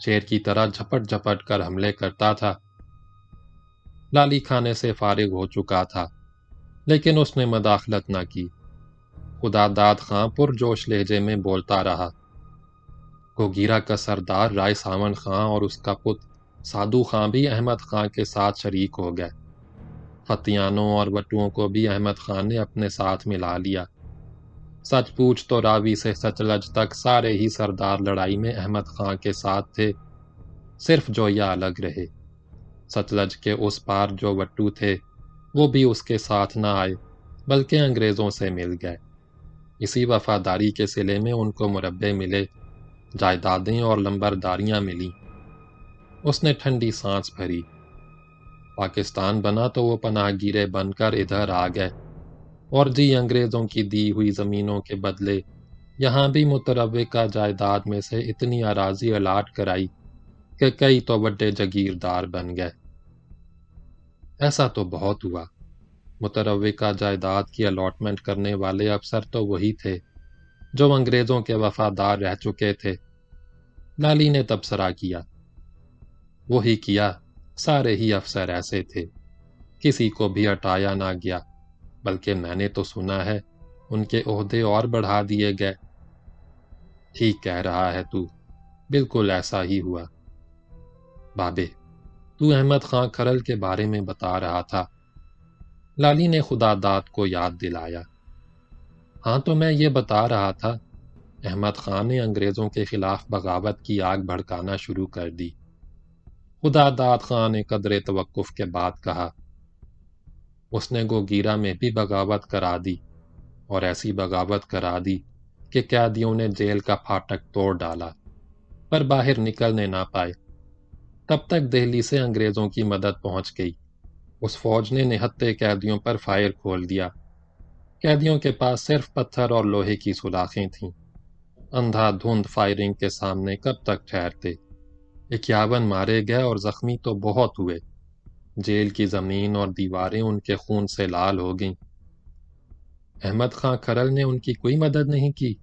شیر کی طرح جھپٹ جھپٹ کر حملے کرتا تھا۔ لالی کھانے سے فارغ ہو چکا تھا، لیکن اس نے مداخلت نہ کی۔ خدا داد خان پرجوش لہجے میں بولتا رہا، گوگیرا کا سردار رائے ساون خان اور اس کا پت سادو خان بھی احمد خان کے ساتھ شریک ہو گئے۔ فتیانوں اور وٹوؤں کو بھی احمد خان نے اپنے ساتھ ملا لیا۔ سچ پوچھ تو راوی سے سچلج تک سارے ہی سردار لڑائی میں احمد خان کے ساتھ تھے، صرف جویا الگ رہے۔ سچلج کے اس پار جو وٹو تھے وہ بھی اس کے ساتھ نہ آئے، بلکہ انگریزوں سے مل گئے۔ اسی وفاداری کے صلے میں ان کو مربے ملے، جائیدادیں اور لمبرداریاں ملیں۔ اس نے ٹھنڈی سانس بھری۔ پاکستان بنا تو وہ پناہ گیرے بن کر ادھر آ گئے، اور جی انگریزوں کی دی ہوئی زمینوں کے بدلے یہاں بھی متروکہ جائیداد میں سے اتنی اراضی الاٹ کرائی کہ کئی تو بڑے جاگیردار بن گئے۔ ایسا تو بہت ہوا، متروکہ جائیداد کی الاٹمنٹ کرنے والے افسر تو وہی تھے جو انگریزوں کے وفادار رہ چکے تھے۔ لالی نے تبصرہ کیا، وہی کیا، سارے ہی افسر ایسے تھے، کسی کو بھی ہٹایا نہ گیا۔ بلکہ میں نے تو سنا ہے ان کے عہدے اور بڑھا دیے گئے۔ ٹھیک کہہ رہا ہے تو، بالکل ایسا ہی ہوا۔ بابے، تو احمد خان کھرل کے بارے میں بتا رہا تھا۔ لالی نے خدا داد کو یاد دلایا۔ ہاں، تو میں یہ بتا رہا تھا، احمد خان نے انگریزوں کے خلاف بغاوت کی آگ بھڑکانا شروع کر دی۔ خدا داد خان نے قدرے توقف کے بعد کہا، اس نے گوگیرا میں بھی بغاوت کرا دی، اور ایسی بغاوت کرا دی کہ قیدیوں نے جیل کا پھاٹک توڑ ڈالا، پر باہر نکلنے نہ پائے۔ تب تک دہلی سے انگریزوں کی مدد پہنچ گئی۔ اس فوج نے نہتے قیدیوں پر فائر کھول دیا۔ قیدیوں کے پاس صرف پتھر اور لوہے کی سلاخیں تھیں۔ اندھا دھند فائرنگ کے سامنے کب تک ٹھہرتے؟ 51 مارے گئے اور زخمی تو بہت ہوئے۔ جیل کی زمین اور دیواریں ان کے خون سے لال ہو گئیں۔ احمد خان کھرل نے ان کی کوئی مدد نہیں کی؟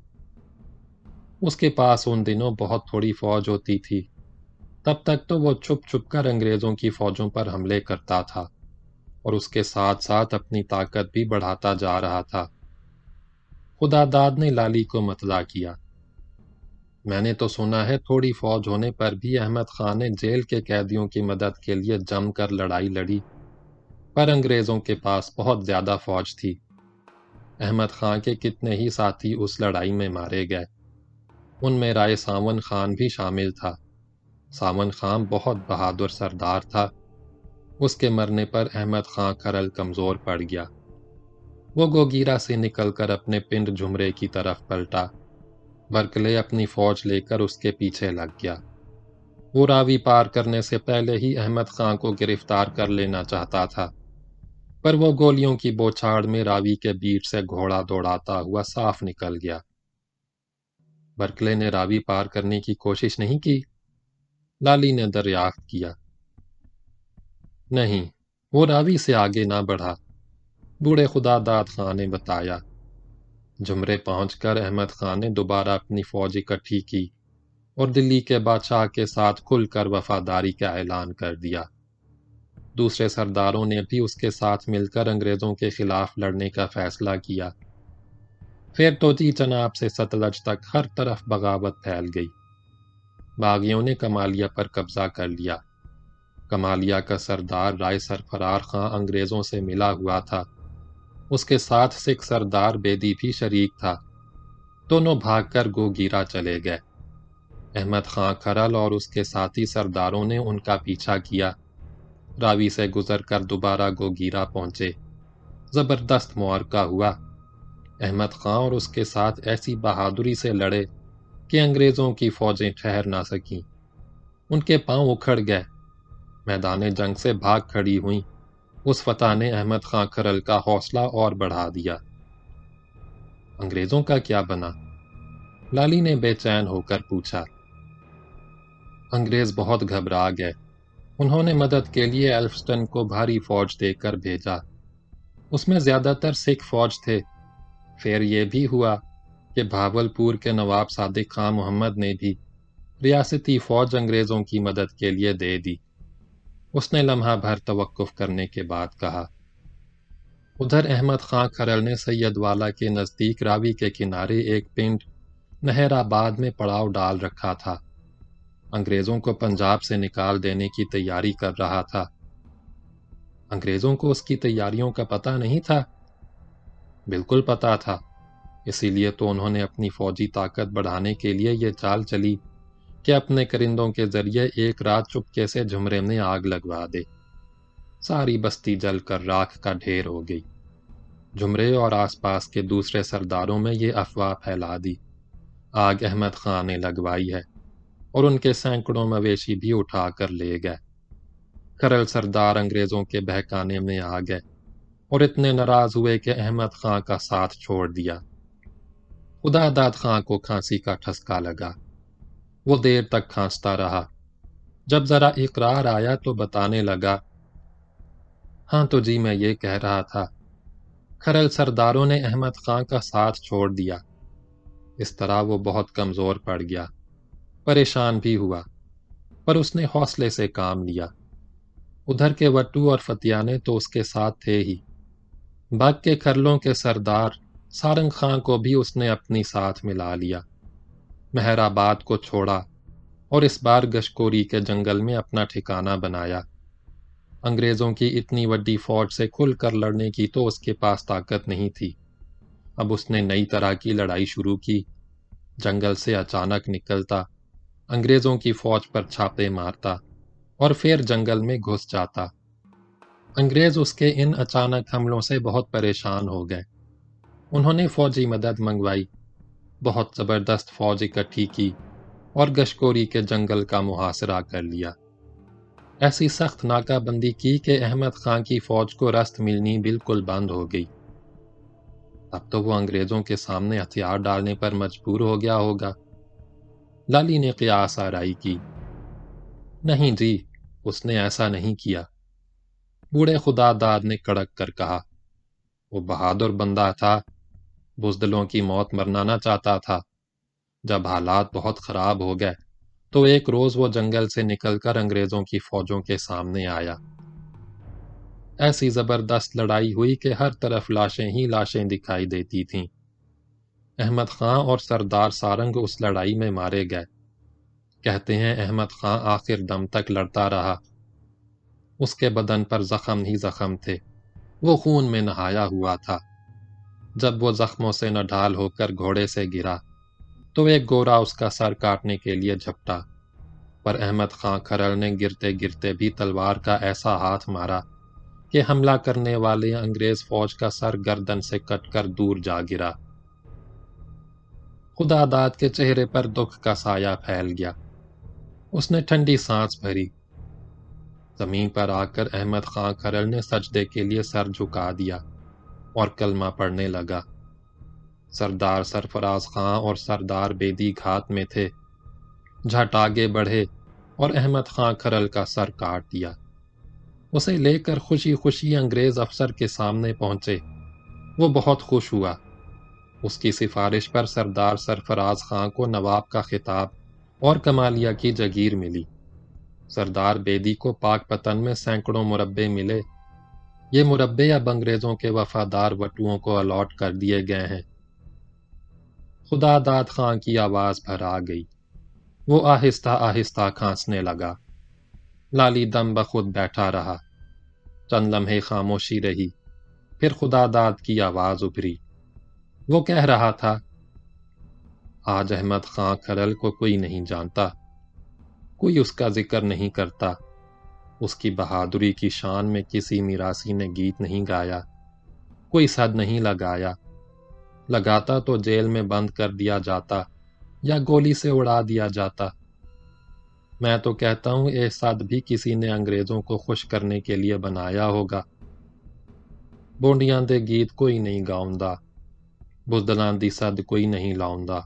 اس کے پاس ان دنوں بہت تھوڑی فوج ہوتی تھی۔ تب تک تو وہ چھپ چھپ کر انگریزوں کی فوجوں پر حملے کرتا تھا، اور اس کے ساتھ ساتھ اپنی طاقت بھی بڑھاتا جا رہا تھا۔ خدا داد نے لالی کو مطلع کیا۔ میں نے تو سنا ہے تھوڑی فوج ہونے پر بھی احمد خان نے جیل کے قیدیوں کی مدد کے لیے جم کر لڑائی لڑی، پر انگریزوں کے پاس بہت زیادہ فوج تھی۔ احمد خان کے کتنے ہی ساتھی اس لڑائی میں مارے گئے۔ ان میں رائے ساون خان بھی شامل تھا۔ ساون خان بہت بہادر سردار تھا۔ اس کے مرنے پر احمد خان کھرل کمزور پڑ گیا۔ وہ گوگیرا سے نکل کر اپنے پنڈ جھمرے کی طرف پلٹا۔ برکلے اپنی فوج لے کر اس کے پیچھے لگ گیا۔ وہ راوی پار کرنے سے پہلے ہی احمد خان کو گرفتار کر لینا چاہتا تھا، پر وہ گولیوں کی بوچھاڑ میں راوی کے بیچ سے گھوڑا دوڑاتا ہوا صاف نکل گیا۔ برکلے نے راوی پار کرنے کی کوشش نہیں کی؟ لالی نے دریافت کیا۔ نہیں، وہ راوی سے آگے نہ بڑھا، بوڑھے خدا داد خان نے بتایا۔ جھمرے پہنچ کر احمد خان نے دوبارہ اپنی فوج اکٹھی کی اور دلی کے بادشاہ کے ساتھ کھل کر وفاداری کا اعلان کر دیا۔ دوسرے سرداروں نے بھی اس کے ساتھ مل کر انگریزوں کے خلاف لڑنے کا فیصلہ کیا۔ پھر توتی چناب سے ستلج تک ہر طرف بغاوت پھیل گئی۔ باغیوں نے کمالیہ پر قبضہ کر لیا۔ کمالیہ کا سردار رائے سرفرار خان انگریزوں سے ملا ہوا تھا۔ اس کے ساتھ سکھ سردار بیدی بھی شریک تھا۔ دونوں بھاگ کر گوگیرا چلے گئے۔ احمد خان کھرل اور اس کے ساتھی سرداروں نے ان کا پیچھا کیا۔ راوی سے گزر کر دوبارہ گوگیرا پہنچے۔ زبردست معرکہ ہوا۔ احمد خان اور اس کے ساتھ ایسی بہادری سے لڑے کہ انگریزوں کی فوجیں ٹھہر نہ سکیں۔ ان کے پاؤں اکھڑ گئے، میدان جنگ سے بھاگ کھڑی ہوئیں۔ اس فتح نے احمد خان کھرل کا حوصلہ اور بڑھا دیا۔ انگریزوں کا کیا بنا؟ لالی نے بے چین ہو کر پوچھا۔ انگریز بہت گھبرا گئے۔ انہوں نے مدد کے لیے ایلفسٹن کو بھاری فوج دے کر بھیجا۔ اس میں زیادہ تر سکھ فوج تھے۔ پھر یہ بھی ہوا کہ بھاولپور کے نواب صادق خان محمد نے بھی ریاستی فوج انگریزوں کی مدد کے لیے دے دی۔ اس نے لمحہ بھر توقف کرنے کے بعد کہا، ادھر احمد خان کھرل نے سید والا کے نزدیک راوی کے کنارے ایک پنڈ نہر آباد میں پڑاؤ ڈال رکھا تھا۔ انگریزوں کو پنجاب سے نکال دینے کی تیاری کر رہا تھا۔ انگریزوں کو اس کی تیاریوں کا پتہ نہیں تھا؟ بالکل پتہ تھا۔ اسی لیے تو انہوں نے اپنی فوجی طاقت بڑھانے کے لیے یہ چال چلی کہ اپنے کرندوں کے ذریعے ایک رات چپکے سے جھمرے میں آگ لگوا دے۔ ساری بستی جل کر راکھ کا ڈھیر ہو گئی۔ جھمرے اور آس پاس کے دوسرے سرداروں میں یہ افواہ پھیلا دی، آگ احمد خان نے لگوائی ہے، اور ان کے سینکڑوں مویشی بھی اٹھا کر لے گئے۔ کھرل سردار انگریزوں کے بہکانے میں آ گئے اور اتنے ناراض ہوئے کہ احمد خان کا ساتھ چھوڑ دیا۔ خدا داد خان کو کھانسی کا ٹھسکا لگا۔ وہ دیر تک کھانستا رہا۔ جب ذرا اقرار آیا تو بتانے لگا، ہاں تو جی میں یہ کہہ رہا تھا، کھرل سرداروں نے احمد خان کا ساتھ چھوڑ دیا۔ اس طرح وہ بہت کمزور پڑ گیا، پریشان بھی ہوا، پر اس نے حوصلے سے کام لیا۔ ادھر کے وٹو اور فتیانے تو اس کے ساتھ تھے ہی۔ باغ کے کھرلوں کے سردار سارنگ خان کو بھی اس نے اپنی ساتھ ملا لیا، مہر آباد کو چھوڑا اور اس بار گشکوری کے جنگل میں اپنا ٹھکانہ بنایا۔ انگریزوں کی اتنی بڑی فوج سے کھل کر لڑنے کی تو اس کے پاس طاقت نہیں تھی۔ اب اس نے نئی طرح کی لڑائی شروع کی، جنگل سے اچانک نکلتا، انگریزوں کی فوج پر چھاپے مارتا اور پھر جنگل میں گھس جاتا۔ انگریز اس کے ان اچانک حملوں سے بہت پریشان ہو گئے۔ انہوں نے فوجی مدد منگوائی، بہت زبردست فوج اکٹھی کی اور گشکوری کے جنگل کا محاصرہ کر لیا۔ ایسی سخت ناکہ بندی کی کہ احمد خان کی فوج کو رست ملنی بالکل بند ہو گئی۔ اب تو وہ انگریزوں کے سامنے ہتھیار ڈالنے پر مجبور ہو گیا ہوگا۔ لالی نے قیاس آرائی کی۔ نہیں جی، اس نے ایسا نہیں کیا، بوڑھے خدا داد نے کڑک کر کہا۔ وہ بہادر بندہ تھا، بزدلوں کی موت مرنا نہ چاہتا تھا۔ جب حالات بہت خراب ہو گئے تو ایک روز وہ جنگل سے نکل کر انگریزوں کی فوجوں کے سامنے آیا۔ ایسی زبردست لڑائی ہوئی کہ ہر طرف لاشیں ہی لاشیں دکھائی دیتی تھیں۔ احمد خان اور سردار سارنگ اس لڑائی میں مارے گئے۔ کہتے ہیں احمد خان آخر دم تک لڑتا رہا۔ اس کے بدن پر زخم ہی زخم تھے، وہ خون میں نہایا ہوا تھا۔ جب وہ زخموں سے نڈھال ہو کر گھوڑے سے گرا تو ایک گورا اس کا سر کاٹنے کے لیے جھپٹا، پر احمد خان کھرل نے گرتے گرتے بھی تلوار کا ایسا ہاتھ مارا کہ حملہ کرنے والے انگریز فوج کا سر گردن سے کٹ کر دور جا گرا۔ خدا داد کے چہرے پر دکھ کا سایہ پھیل گیا۔ اس نے ٹھنڈی سانس بھری۔ زمین پر آ کر احمد خان کھرل نے سجدے کے لیے سر جھکا دیا اور کلمہ پڑھنے لگا۔ سردار سرفراز خان اور سردار بیدی گھات میں تھے، جھٹ آگے بڑھے اور احمد خان کھرل کا سر کاٹ دیا۔ اسے لے کر خوشی خوشی انگریز افسر کے سامنے پہنچے۔ وہ بہت خوش ہوا۔ اس کی سفارش پر سردار سرفراز خان کو نواب کا خطاب اور کمالیہ کی جگیر ملی۔ سردار بیدی کو پاک پتن میں سینکڑوں مربے ملے۔ یہ مربے اب انگریزوں کے وفادار وٹوؤں کو الاٹ کر دیے گئے ہیں۔ خدا داد خان کی آواز بھر آ گئی۔ وہ آہستہ آہستہ کھانسنے لگا۔ لالی دم بخود بیٹھا رہا۔ چند لمحے خاموشی رہی، پھر خدا داد کی آواز ابھری۔ وہ کہہ رہا تھا، آج احمد خان کھرل کو کوئی نہیں جانتا، کوئی اس کا ذکر نہیں کرتا، اس کی بہادری کی شان میں کسی میراثی نے گیت نہیں گایا، کوئی صد نہیں لگایا، لگاتا تو جیل میں بند کر دیا جاتا یا گولی سے اڑا دیا جاتا۔ میں تو کہتا ہوں یہ صد بھی کسی نے انگریزوں کو خوش کرنے کے لیے بنایا ہوگا۔ بونڈیاں دے گیت کوئی نہیں گاؤندا، بزدلاں دی صد کوئی نہیں لاؤندا۔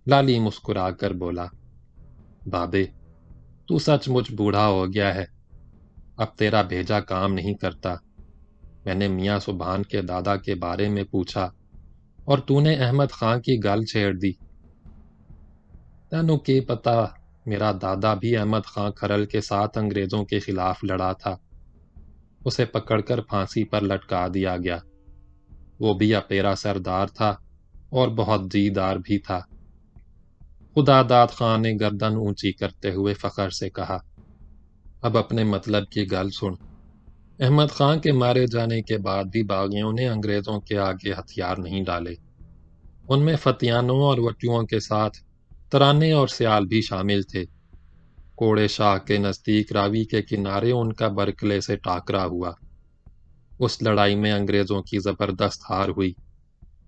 لالی مسکرا کر بولا، بابے تو سچ مچ بوڑھا ہو گیا ہے، اب تیرا بھیجا کام نہیں کرتا۔ میں نے میاں سبحان کے دادا کے بارے میں پوچھا اور تو نے احمد خان کی گل چھیڑ دی۔ تینوں کی پتا میرا دادا بھی احمد خان کھرل کے ساتھ انگریزوں کے خلاف لڑا تھا، اسے پکڑ کر پھانسی پر لٹکا دیا گیا۔ وہ بھی اپیرا سردار تھا اور بہت جیدار بھی تھا۔ خدا داد خان نے گردن اونچی کرتے ہوئے فخر سے کہا، اب اپنے مطلب کی گل سن۔ احمد خان کے مارے جانے کے بعد بھی باغیوں نے انگریزوں کے آگے ہتھیار نہیں ڈالے۔ ان میں فتیانوں اور وٹیوں کے ساتھ ترانے اور سیال بھی شامل تھے۔ کوڑے شاہ کے نزدیک راوی کے کنارے ان کا برکلے سے ٹاکرا ہوا۔ اس لڑائی میں انگریزوں کی زبردست ہار ہوئی،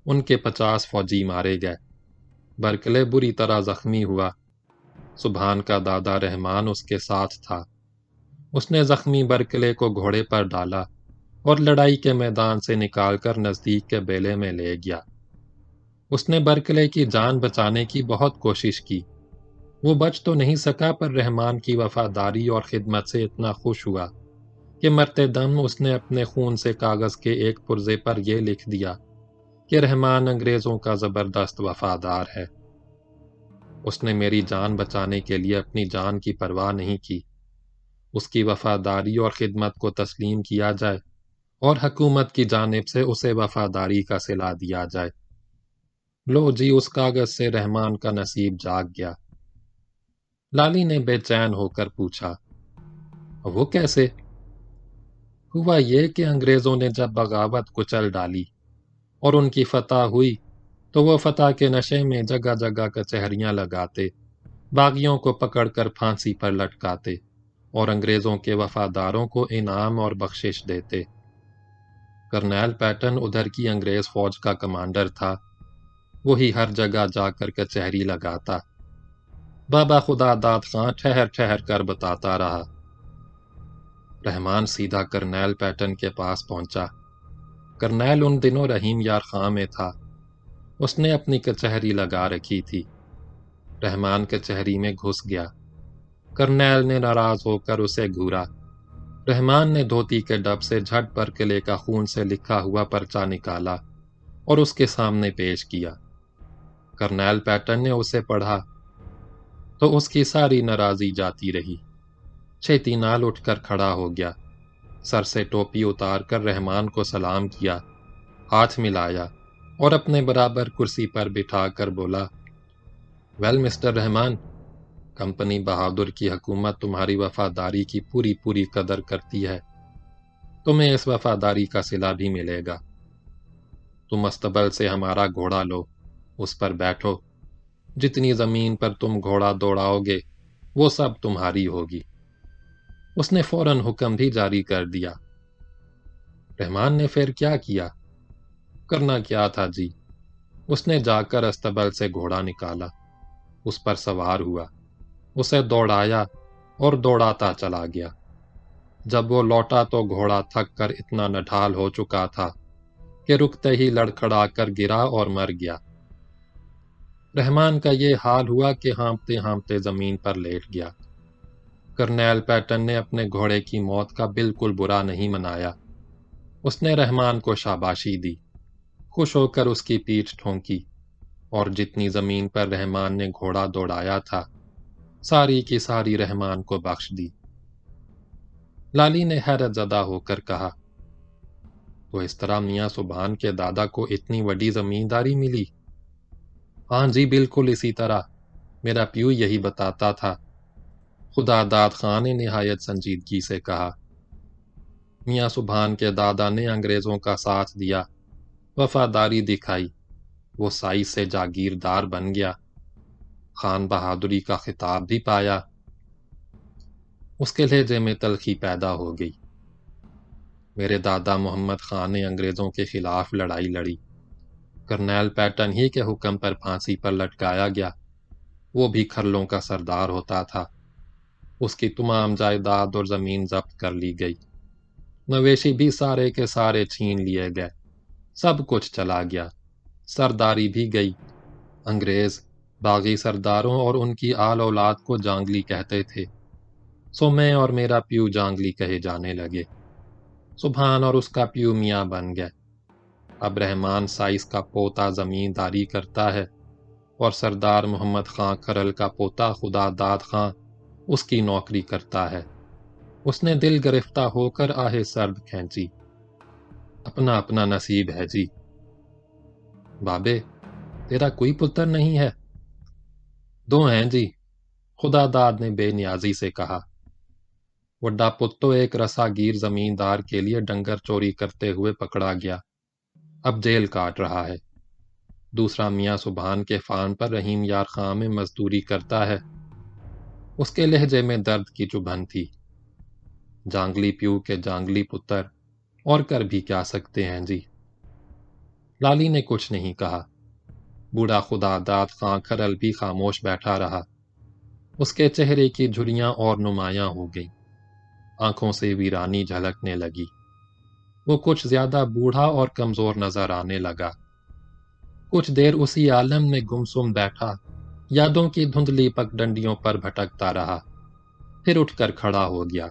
ان کے 50 فوجی مارے گئے۔ برکلے بری طرح زخمی ہوا۔ سبحان کا دادا رحمان اس کے ساتھ تھا۔ اس نے زخمی برکلے کو گھوڑے پر ڈالا اور لڑائی کے میدان سے نکال کر نزدیک کے بیلے میں لے گیا۔ اس نے برکلے کی جان بچانے کی بہت کوشش کی۔ وہ بچ تو نہیں سکا، پر رحمان کی وفاداری اور خدمت سے اتنا خوش ہوا کہ مرتے دم اس نے اپنے خون سے کاغذ کے ایک پرزے پر یہ لکھ دیا کہ رحمان انگریزوں کا زبردست وفادار ہے۔ اس نے میری جان بچانے کے لیے اپنی جان کی پرواہ نہیں کی۔ اس کی وفاداری اور خدمت کو تسلیم کیا جائے اور حکومت کی جانب سے اسے وفاداری کا صلہ دیا جائے۔ لو جی، اس کاغذ سے رحمان کا نصیب جاگ گیا۔ لالی نے بے چین ہو کر پوچھا، وہ کیسے؟ ہوا یہ کہ انگریزوں نے جب بغاوت کچل ڈالی اور ان کی فتح ہوئی تو وہ فتح کے نشے میں جگہ جگہ کچہریاں لگاتے، باغیوں کو پکڑ کر پھانسی پر لٹکاتے اور انگریزوں کے وفاداروں کو انعام اور بخشش دیتے۔ کرنیل پیٹن ادھر کی انگریز فوج کا کمانڈر تھا، وہی ہر جگہ جا کر کچہری لگاتا۔ بابا خدا داد خاں ٹھہر ٹھہر کر بتاتا رہا۔ رحمان سیدھا کرنیل پیٹن کے پاس پہنچا۔ کرنیل ان دنوں رحیم یار خاں میں تھا، اس نے اپنی کچہری لگا رکھی تھی۔ رحمان کچہری میں گھس گیا۔ کرنیل نے ناراض ہو کر اسے گھورا۔ رحمان نے دھوتی کے ڈب سے جھٹ پر قلعے کا خون سے لکھا ہوا پرچہ نکالا اور اس کے سامنے پیش کیا۔ کرنیل پیٹن نے اسے پڑھا تو اس کی ساری ناراضی جاتی رہی۔ چھیتی نال اٹھ کر کھڑا ہو گیا، سر سے ٹوپی اتار کر رحمان کو سلام کیا، ہاتھ ملایا اور اپنے برابر کرسی پر بٹھا کر بولا، ویل مسٹر رحمان، کمپنی بہادر کی حکومت تمہاری وفاداری کی پوری پوری قدر کرتی ہے، تمہیں اس وفاداری کا صلہ بھی ملے گا۔ تم استبل سے ہمارا گھوڑا لو، اس پر بیٹھو، جتنی زمین پر تم گھوڑا دوڑاؤ گے وہ سب تمہاری ہوگی۔ اس نے فوراً حکم بھی جاری کر دیا۔ رحمان نے پھر کیا کیا؟ کرنا کیا تھا جی، اس نے جا کر استبل سے گھوڑا نکالا، اس پر سوار ہوا، اسے دوڑایا اور دوڑاتا چلا گیا۔ جب وہ لوٹا تو گھوڑا تھک کر اتنا نڈھال ہو چکا تھا کہ رکتے ہی لڑکھڑا کر گرا اور مر گیا۔ رحمان کا یہ حال ہوا کہ ہانپتے ہانپتے زمین پر لیٹ گیا۔ کرنیل پیٹن نے اپنے گھوڑے کی موت کا بالکل برا نہیں منایا، اس نے رحمان کو شاباشی دی، خوش ہو کر اس کی پیٹھ ٹھونکی اور جتنی زمین پر رحمان نے گھوڑا دوڑایا تھا ساری کی ساری رحمان کو بخش دی۔ لالی نے حیرت زدہ ہو کر کہا، تو اس طرح میاں سبحان کے دادا کو اتنی بڑی زمینداری ملی؟ ہاں جی، بالکل اسی طرح، میرا پیو یہی بتاتا تھا۔ خدا داد خان نے نہایت سنجیدگی سے کہا، میاں سبحان کے دادا نے انگریزوں کا ساتھ دیا، وفاداری دکھائی، وہ سائز سے جاگیردار بن گیا، خان بہادری کا خطاب بھی پایا۔ اس کے لہجے میں تلخی پیدا ہو گئی۔ میرے دادا محمد خان نے انگریزوں کے خلاف لڑائی لڑی، کرنیل پیٹن ہی کے حکم پر پھانسی پر لٹکایا گیا، وہ بھی کھرلوں کا سردار ہوتا تھا، اس کی تمام جائیداد اور زمین ضبط کر لی گئی، مویشی بھی سارے کے سارے چھین لیے گئے، سب کچھ چلا گیا، سرداری بھی گئی۔ انگریز باغی سرداروں اور ان کی آل اولاد کو جانگلی کہتے تھے، سو میں اور میرا پیو جانگلی کہے جانے لگے، سبحان اور اس کا پیو میاں بن گئے۔ اب رحمان سائز کا پوتا زمینداری کرتا ہے اور سردار محمد خان کھرل کا پوتا خدا داد خان اس کی نوکری کرتا ہے۔ اس نے دل گرفتہ ہو کر آہ سرد کھینچی، اپنا اپنا نصیب ہے جی۔ بابے، تیرا کوئی پتر نہیں ہے؟ دو ہیں جی، خدا داد نے بے نیازی سے کہا۔ وڈا پتو ایک رسا گیر زمیندار کے لیے ڈنگر چوری کرتے ہوئے پکڑا گیا، اب جیل کاٹ رہا ہے۔ دوسرا میاں سبحان کے فان پر رحیم یار خان میں مزدوری کرتا ہے، اس کے لہجے میں درد کی چبھن تھی۔ جانگلی پیو کے جانگلی پتر، اور کر بھی کیا سکتے ہیں جی۔ لالی نے کچھ نہیں کہا۔ بوڑھا خدا داد خان کھرل بھی خاموش بیٹھا رہا، اس کے چہرے کی جھریاں اور نمایاں ہو گئیں، آنکھوں سے ویرانی جھلکنے لگی، وہ کچھ زیادہ بوڑھا اور کمزور نظر آنے لگا۔ کچھ دیر اسی عالم میں گمسم بیٹھا، یادوں کی دھندلی پگ ڈنڈیوں پر بھٹکتا رہا، پھر اٹھ کر کھڑا ہو گیا۔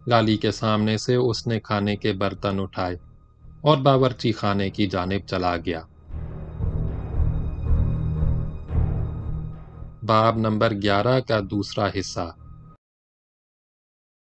لالی کے سامنے سے اس نے کھانے کے برتن اٹھائے اور باورچی خانے کی جانب چلا گیا۔ باب نمبر 11 کا دوسرا حصہ۔